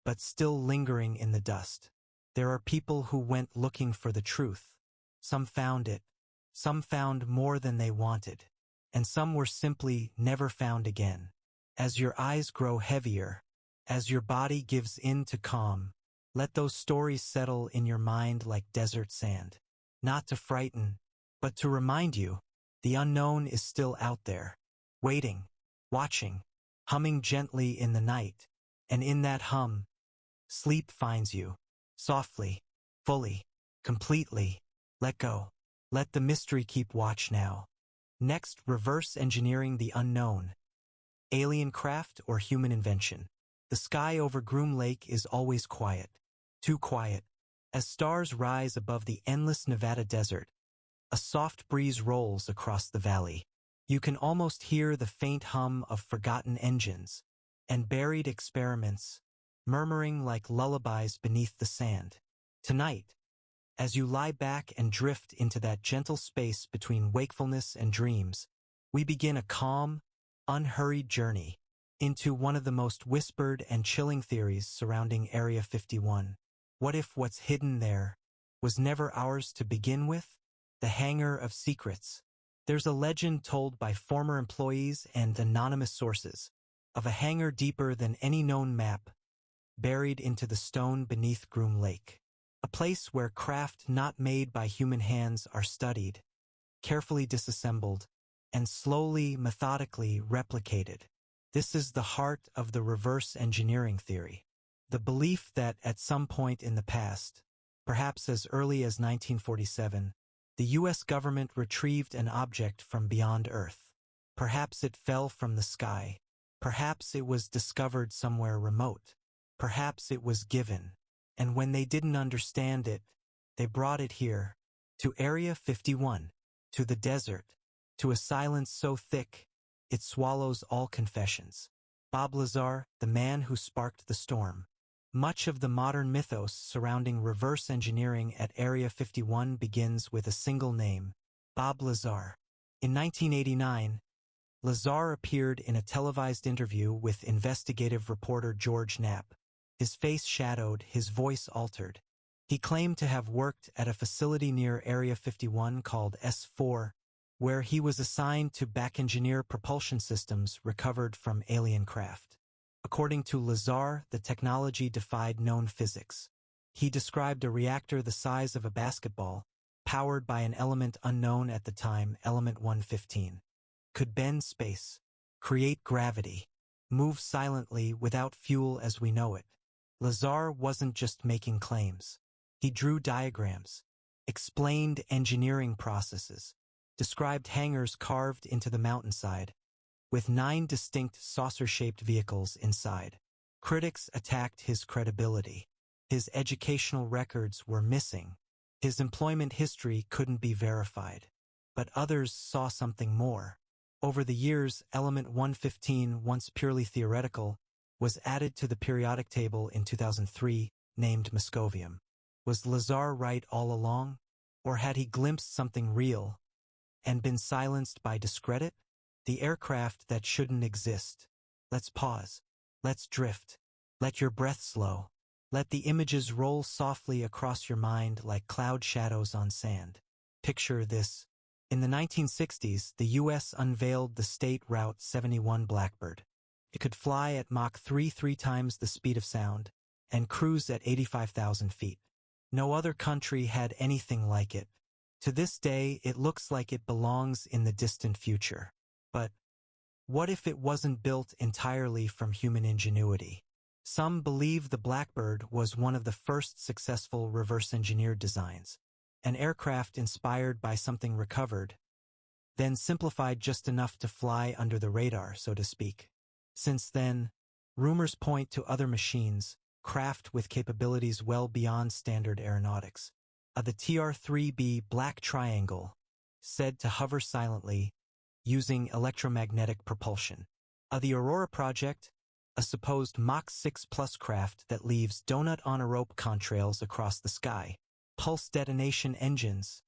but still lingering in the dust. There are people who went looking for the truth. Some found it. Some found more than they wanted, and some were simply never found again. As your eyes grow heavier, as your body gives in to calm, let those stories settle in your mind like desert sand. Not to frighten, but to remind you, the unknown is still out there, waiting, watching, humming gently in the night, and in that hum, sleep finds you, softly, fully, completely. Let go. Let the mystery keep watch now. Next, reverse engineering the unknown. Alien craft or human invention. The sky over Groom Lake is always quiet. Too quiet. As stars rise above the endless Nevada desert, a soft breeze rolls across the valley. You can almost hear the faint hum of forgotten engines and buried experiments, murmuring like lullabies beneath the sand. Tonight, as you lie back and drift into that gentle space between wakefulness and dreams, we begin a calm, unhurried journey. into one of the most whispered and chilling theories surrounding Area 51. What if what's hidden there was never ours to begin with? The hangar of secrets. There's a legend told by former employees and anonymous sources of a hangar deeper than any known map, buried into the stone beneath Groom Lake. A place where craft not made by human hands are studied, carefully disassembled, and slowly, methodically replicated. This is the heart of the reverse engineering theory. The belief that at some point in the past, perhaps as early as 1947, the U.S. government retrieved an object from beyond Earth. Perhaps it fell from the sky. Perhaps it was discovered somewhere remote. Perhaps it was given. And when they didn't understand it, they brought it here, to Area 51, to the desert, to a silence so thick, it swallows all confessions. Bob Lazar, the man who sparked the storm. Much of the modern mythos surrounding reverse engineering at Area 51 begins with a single name, Bob Lazar. In 1989, Lazar appeared in a televised interview with investigative reporter George Knapp. His face shadowed, his voice altered. He claimed to have worked at a facility near Area 51 called S4, where he was assigned to back-engineer propulsion systems recovered from alien craft. According to Lazar, the technology defied known physics. He described a reactor the size of a basketball, powered by an element unknown at the time, element 115. Could bend space, create gravity, move silently without fuel as we know it. Lazar wasn't just making claims. He drew diagrams, explained engineering processes, described hangars carved into the mountainside, with 9 distinct saucer-shaped vehicles inside. Critics attacked his credibility. His educational records were missing. His employment history couldn't be verified. But others saw something more. Over the years, element 115, once purely theoretical, was added to the periodic table in 2003, named Moscovium. Was Lazar right all along? Or had he glimpsed something real and been silenced by discredit? The aircraft that shouldn't exist. Let's pause. Let's drift. Let your breath slow. Let the images roll softly across your mind like cloud shadows on sand. Picture this. In the 1960s, the U.S. unveiled the State Route 71 Blackbird. It could fly at Mach 3, 3 times the speed of sound, and cruise at 85,000 feet. No other country had anything like it. To this day, it looks like it belongs in the distant future. But what if it wasn't built entirely from human ingenuity? Some believe the Blackbird was one of the first successful reverse-engineered designs, an aircraft inspired by something recovered, then simplified just enough to fly under the radar, so to speak. Since then, rumors point to other machines, craft with capabilities well beyond standard aeronautics. The TR-3B Black Triangle, said to hover silently, using electromagnetic propulsion. The Aurora project, a supposed Mach 6 plus craft that leaves donut-on-a-rope contrails across the sky. Pulse detonation engines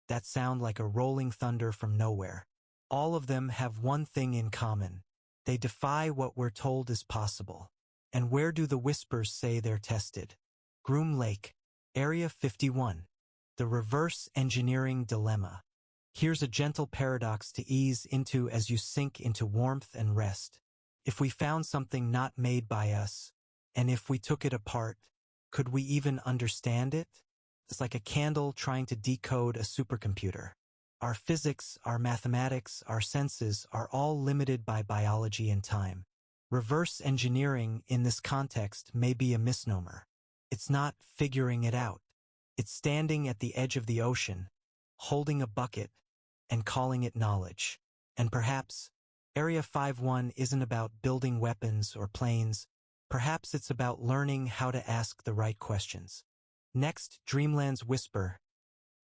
that sound like a rolling thunder from nowhere. All of them have one thing in common. They defy what we're told is possible. And where do the whispers say they're tested? Groom Lake, Area 51. The reverse engineering dilemma. Here's a gentle paradox to ease into as you sink into warmth and rest. If we found something not made by us, and if we took it apart, could we even understand it? It's like a candle trying to decode a supercomputer. Our physics, our mathematics, our senses are all limited by biology and time. Reverse engineering in this context may be a misnomer. It's not figuring it out. It's standing at the edge of the ocean, holding a bucket, and calling it knowledge. And perhaps Area 51 isn't about building weapons or planes. Perhaps it's about learning how to ask the right questions. Next, Dreamland's whisper.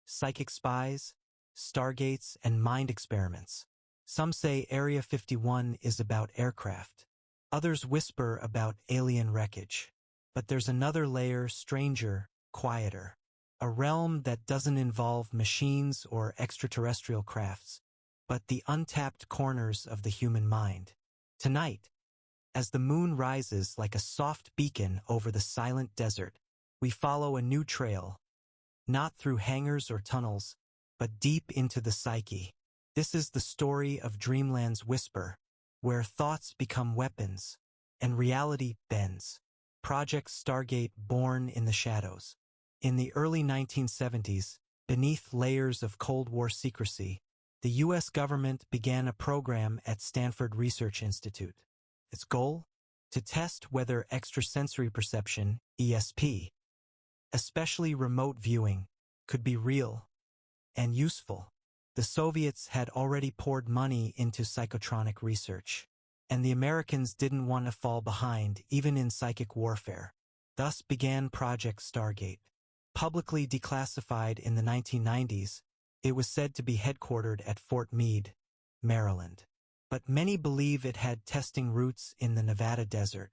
Psychic spies, stargates, and mind experiments. Some say Area 51 is about aircraft. Others whisper about alien wreckage. But there's another layer, stranger, quieter. A realm that doesn't involve machines or extraterrestrial crafts, but the untapped corners of the human mind. Tonight, As the moon rises like a soft beacon over the silent desert, we follow a new trail, not through hangars or tunnels, but deep into the psyche. This is the story of Dreamland's whisper, where thoughts become weapons and reality bends. Project Stargate born in the shadows. In the early 1970s, beneath layers of Cold War secrecy, the U.S. government began a program at Stanford Research Institute. Its goal? To test whether extrasensory perception, ESP, especially remote viewing, could be real and useful. The Soviets had already poured money into psychotronic research, and the Americans didn't want to fall behind even in psychic warfare. Thus began Project Stargate. Publicly declassified in the 1990s, it was said to be headquartered at Fort Meade, Maryland. But many believe it had testing roots in the Nevada desert,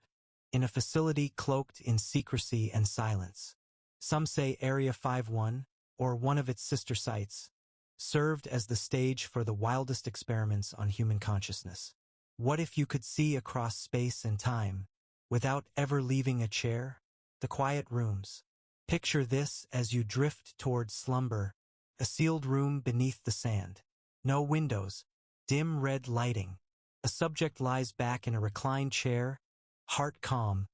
in a facility cloaked in secrecy and silence. Some say Area 51, or one of its sister sites, served as the stage for the wildest experiments on human consciousness. What if you could see across space and time, without ever leaving a chair? The quiet rooms. Picture this as you drift toward slumber, a sealed room beneath the sand. No windows, dim red lighting. A subject lies back in a reclined chair, heart calm,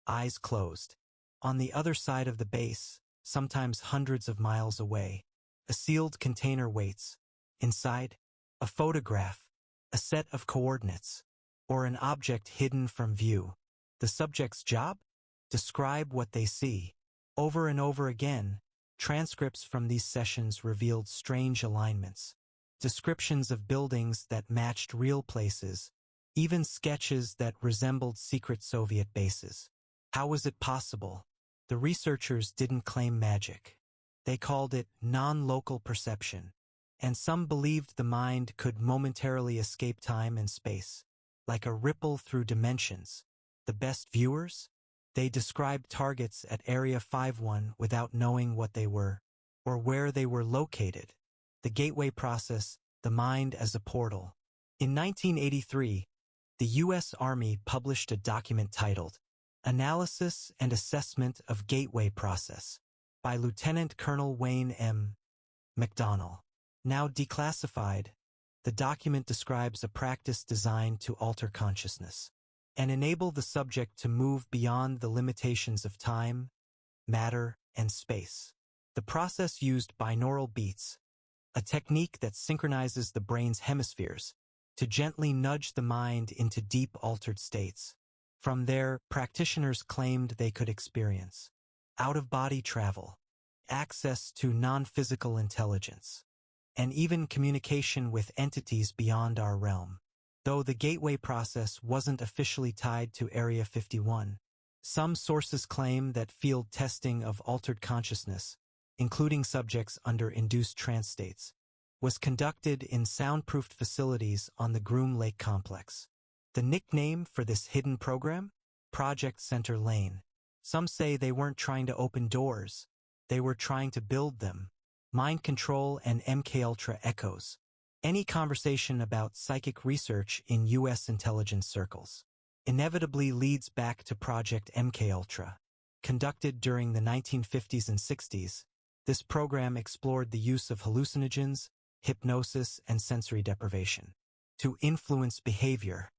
eyes closed. On the other side of the base, sometimes hundreds of miles away, a sealed container waits. Inside, a photograph, a set of coordinates, or an object hidden from view. The subject's job? Describe what they see. Over and over again, transcripts from these sessions revealed strange alignments, descriptions of buildings that matched real places, even sketches that resembled secret Soviet bases. How was it possible? The researchers didn't claim magic. They called it non-local perception, and some believed the mind could momentarily escape time and space, like a ripple through dimensions. The best viewers? They described targets at Area 51 without knowing what they were, or where they were located. The gateway process, the mind as a portal. In 1983, the U.S. Army published a document titled Analysis and Assessment of Gateway Process by Lieutenant Colonel Wayne M. McDonnell. Now declassified, the document describes a practice designed to alter consciousness and enable the subject to move beyond the limitations of time, matter, and space. The process used binaural beats, a technique that synchronizes the brain's hemispheres, to gently nudge the mind into deep altered states. From there, practitioners claimed they could experience out-of-body travel, access to non-physical intelligence, and even communication with entities beyond our realm. Though the gateway process wasn't officially tied to Area 51, some sources claim that field testing of altered consciousness, including subjects under induced trance states, was conducted in soundproofed facilities on the Groom Lake complex. The nickname for this hidden program? Project Center Lane. Some say they weren't trying to open doors, they were trying to build them. Mind control and MKUltra echoes any conversation about psychic research in U.S. intelligence circles. Inevitably leads back to Project MKUltra. Conducted during the 1950s and 60s, this program explored the use of hallucinogens, hypnosis, and sensory deprivation to influence behavior.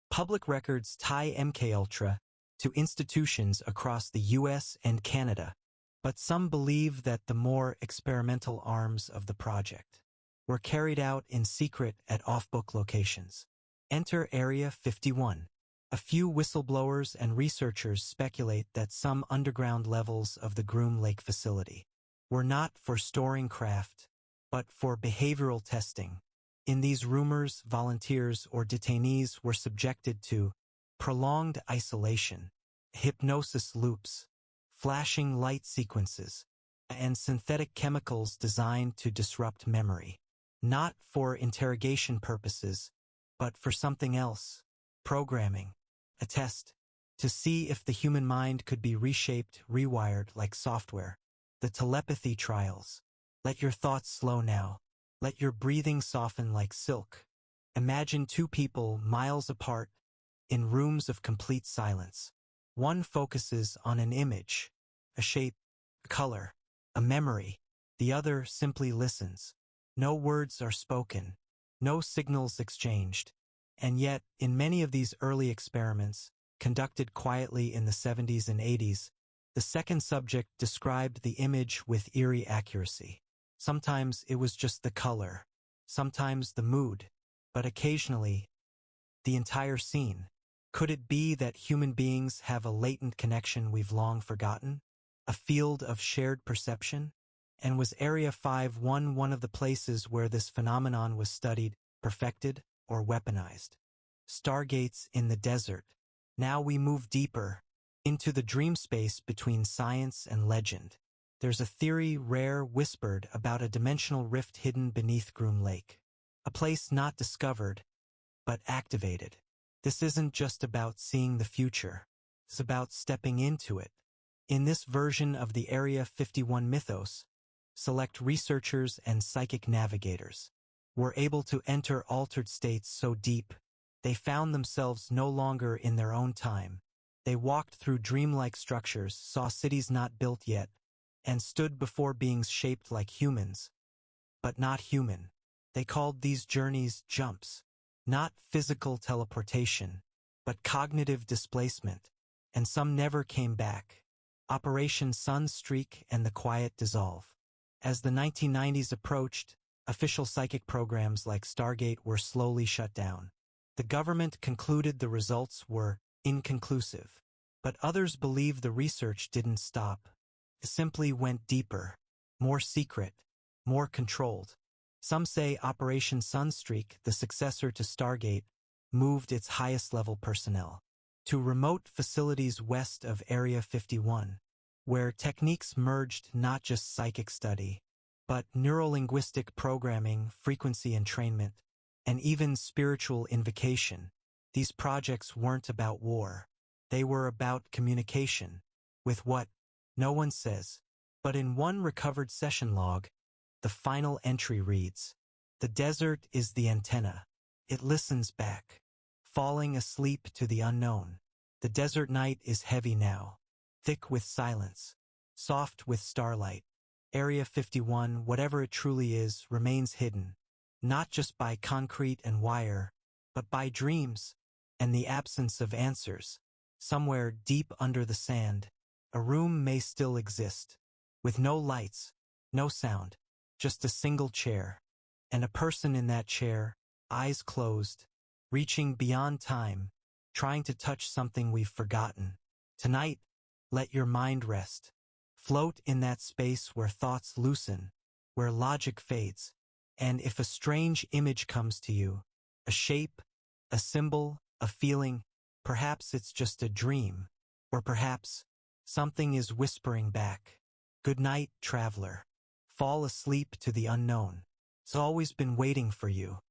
Public records tie MKUltra to institutions across the U.S. and Canada, but some believe that the more experimental arms of the project were carried out in secret at off-book locations. Enter Area 51. A few whistleblowers and researchers speculate that some underground levels of the Groom Lake facility were not for storing craft, but for behavioral testing. In these rumors, volunteers or detainees were subjected to prolonged isolation, hypnosis loops, flashing light sequences, and synthetic chemicals designed to disrupt memory. Not for interrogation purposes, but for something else. Programming. A test. To see if the human mind could be reshaped, rewired like software. The telepathy trials. Let your thoughts slow now. Let your breathing soften like silk. Imagine two people miles apart, in rooms of complete silence. One focuses on an image, a shape, a color, a memory. The other simply listens. No words are spoken, no signals exchanged. And yet, in many of these early experiments, conducted quietly in the 70s and 80s, the second subject described the image with eerie accuracy. Sometimes it was just the color, sometimes the mood, but occasionally, the entire scene. Could it be that human beings have a latent connection we've long forgotten? A field of shared perception? And was Area 51 one of the places where this phenomenon was studied, perfected, or weaponized? Stargates in the desert. Now we move deeper, into the dream space between science and legend. There's a theory rare whispered about a dimensional rift hidden beneath Groom Lake. A place not discovered, but activated. This isn't just about seeing the future. It's about stepping into it. In this version of the Area 51 mythos, select researchers and psychic navigators were able to enter altered states so deep, they found themselves no longer in their own time. They walked through dreamlike structures, saw cities not built yet, and stood before beings shaped like humans, but not human. They called these journeys jumps, not physical teleportation, but cognitive displacement, and some never came back. Operation Sunstreak and the Quiet Dissolve. As the 1990s approached, official psychic programs like Stargate were slowly shut down. The government concluded the results were inconclusive, but others believe the research didn't stop. It simply went deeper, more secret, more controlled. Some say Operation Sunstreak, the successor to Stargate, moved its highest-level personnel to remote facilities west of Area 51, where techniques merged not just psychic study, but neurolinguistic programming, frequency entrainment, and even spiritual invocation. These projects weren't about war. They were about communication, with what no one says. But in one recovered session log, the final entry reads, "The desert is the antenna. It listens back, falling asleep to the unknown. The desert night is heavy now, thick with silence, soft with starlight. Area 51, whatever it truly is, remains hidden, not just by concrete and wire, but by dreams and the absence of answers. Somewhere deep under the sand, a room may still exist, with no lights, no sound, just a single chair, and a person in that chair, eyes closed, reaching beyond time, trying to touch something we've forgotten. Tonight, let your mind rest. Float in that space where thoughts loosen, where logic fades. And if a strange image comes to you, a shape, a symbol, a feeling, perhaps it's just a dream, or perhaps something is whispering back, 'Good night, traveler. Fall asleep to the unknown. It's always been waiting for you.'"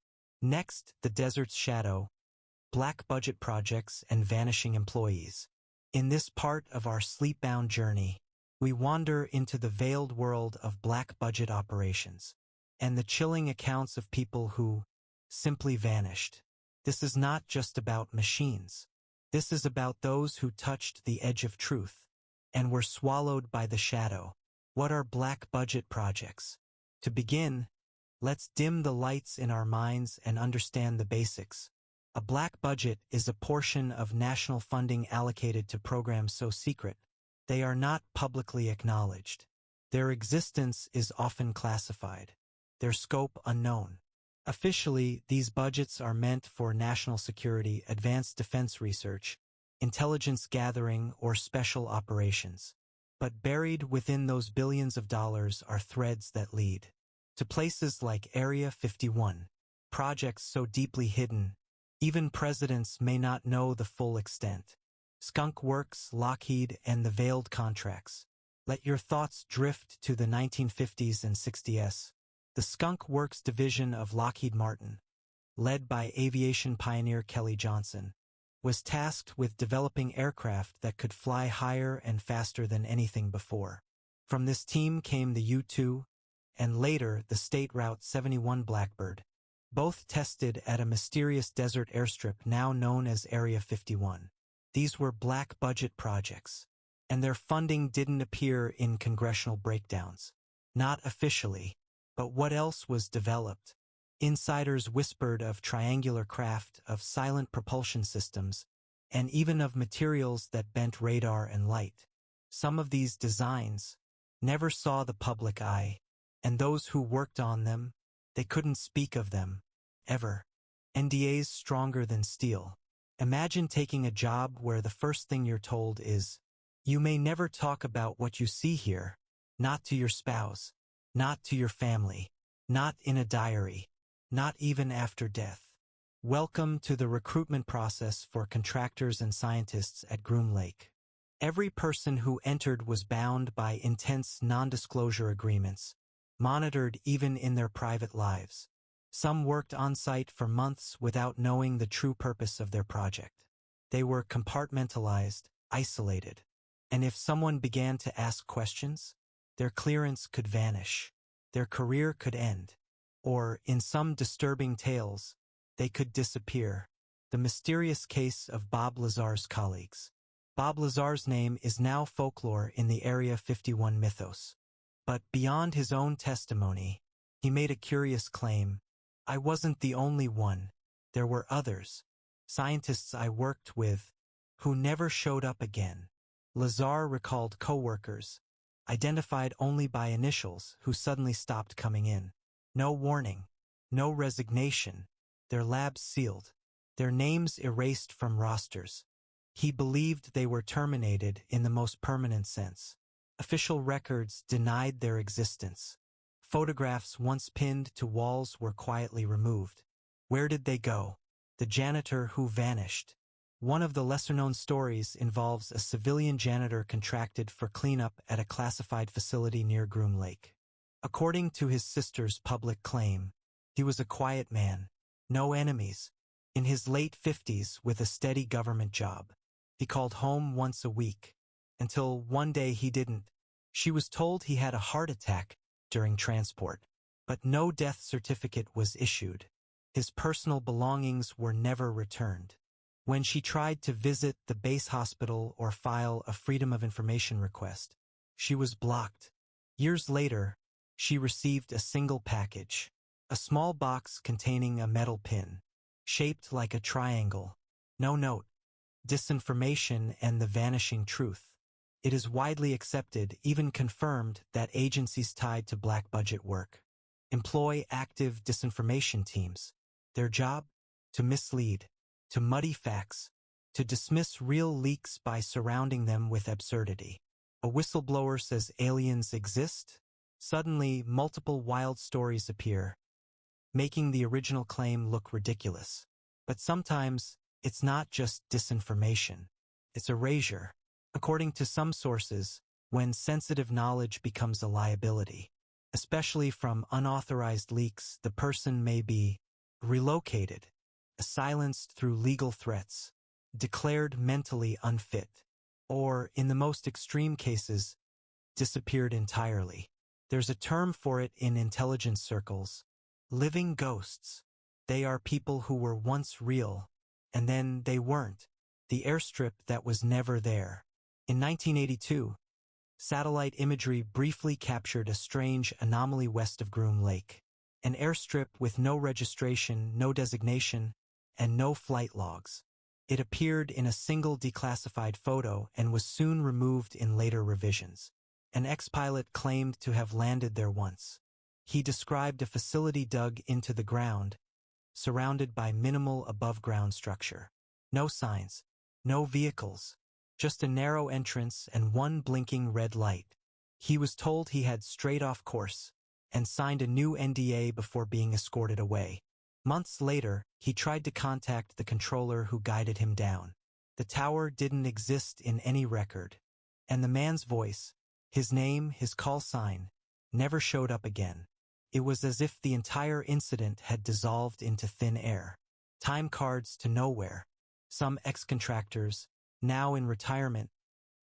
Next, the desert's shadow, black budget projects and vanishing employees. In this part of our sleep-bound journey, we wander into the veiled world of black budget operations and the chilling accounts of people who simply vanished. This is not just about machines. This is about those who touched the edge of truth and were swallowed by the shadow. What are black budget projects? To begin, let's dim the lights in our minds and understand the basics. A black budget is a portion of national funding allocated to programs so secret, they are not publicly acknowledged. Their existence is often classified, their scope unknown. Officially, these budgets are meant for national security, advanced defense research, intelligence gathering, or special operations. But buried within those billions of dollars are threads that lead to places like Area 51, projects so deeply hidden, even presidents may not know the full extent. Skunk Works, Lockheed, and the veiled contracts. Let your thoughts drift to the 1950s and 60s. The Skunk Works division of Lockheed Martin, led by aviation pioneer Kelly Johnson, was tasked with developing aircraft that could fly higher and faster than anything before. From this team came the U-2, and later the State Route 71 Blackbird, both tested at a mysterious desert airstrip now known as Area 51. These were black-budget projects, and their funding didn't appear in congressional breakdowns. Not officially, but what else was developed? Insiders whispered of triangular craft, of silent propulsion systems, and even of materials that bent radar and light. Some of these designs never saw the public eye, and those who worked on them, they couldn't speak of them, ever. NDAs stronger than steel. Imagine taking a job where the first thing you're told is, you may never talk about what you see here, not to your spouse, not to your family, not in a diary, not even after death. Welcome to the recruitment process for contractors and scientists at Groom Lake. Every person who entered was bound by intense non-disclosure agreements, monitored even in their private lives. Some worked on-site for months without knowing the true purpose of their project. They were compartmentalized, isolated, and if someone began to ask questions, their clearance could vanish, their career could end, or, in some disturbing tales, they could disappear. The mysterious case of Bob Lazar's colleagues. Bob Lazar's name is now folklore in the Area 51 mythos. But beyond his own testimony, he made a curious claim. I wasn't the only one. There were others, scientists I worked with, who never showed up again. Lazar recalled coworkers, identified only by initials, who suddenly stopped coming in. No warning, no resignation, their labs sealed, their names erased from rosters. He believed they were terminated in the most permanent sense. Official records denied their existence. Photographs once pinned to walls were quietly removed. Where did they go? The janitor who vanished. One of the lesser-known stories involves a civilian janitor contracted for cleanup at a classified facility near Groom Lake. According to his sister's public claim, he was a quiet man, no enemies, in his late 50s with a steady government job. He called home once a week, until one day he didn't. She was told he had a heart attack during transport, but no death certificate was issued. His personal belongings were never returned. When she tried to visit the base hospital or file a Freedom of Information request, she was blocked. Years later, she received a single package, a small box containing a metal pin, shaped like a triangle. No note, disinformation and the vanishing truth. It is widely accepted, even confirmed, that agencies tied to black budget work employ active disinformation teams. Their job? To mislead, to muddy facts, to dismiss real leaks by surrounding them with absurdity. A whistleblower says aliens exist. Suddenly, multiple wild stories appear, making the original claim look ridiculous. But sometimes, it's not just disinformation. It's erasure. According to some sources, when sensitive knowledge becomes a liability, especially from unauthorized leaks, the person may be relocated, silenced through legal threats, declared mentally unfit, or, in the most extreme cases, disappeared entirely. There's a term for it in intelligence circles: living ghosts. They are people who were once real, and then they weren't. The airstrip that was never there. In 1982, satellite imagery briefly captured a strange anomaly west of Groom Lake. An airstrip with no registration, no designation, and no flight logs. It appeared in a single declassified photo and was soon removed in later revisions. An ex-pilot claimed to have landed there once. He described a facility dug into the ground, surrounded by minimal above-ground structure. No signs, no vehicles, just a narrow entrance and one blinking red light. He was told he had strayed off course and signed a new NDA before being escorted away. Months later, he tried to contact the controller who guided him down. The tower didn't exist in any record, and the man's voice, his name, his call sign, never showed up again. It was as if the entire incident had dissolved into thin air. Time cards to nowhere. Some ex-contractors, now in retirement,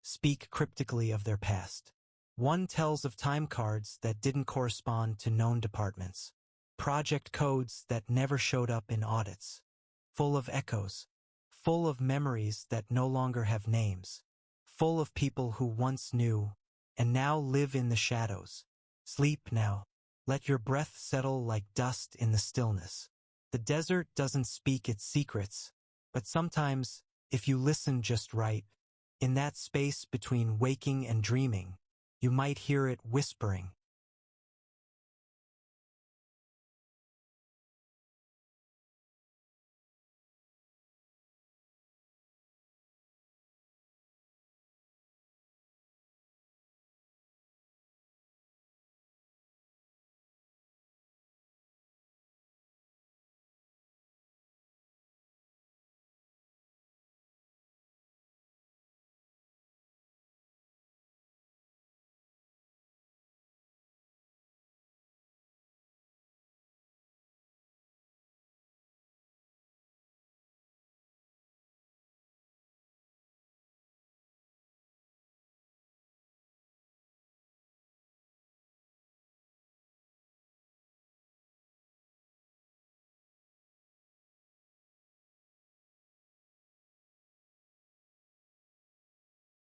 speak cryptically of their past. One tells of time cards that didn't correspond to known departments. project codes that never showed up in audits, full of echoes, full of memories that no longer have names, full of people who once knew and now live in the shadows. Sleep now. Let your breath settle like dust in the stillness. The desert doesn't speak its secrets, but sometimes, if you listen just right, in that space between waking and dreaming, you might hear it whispering,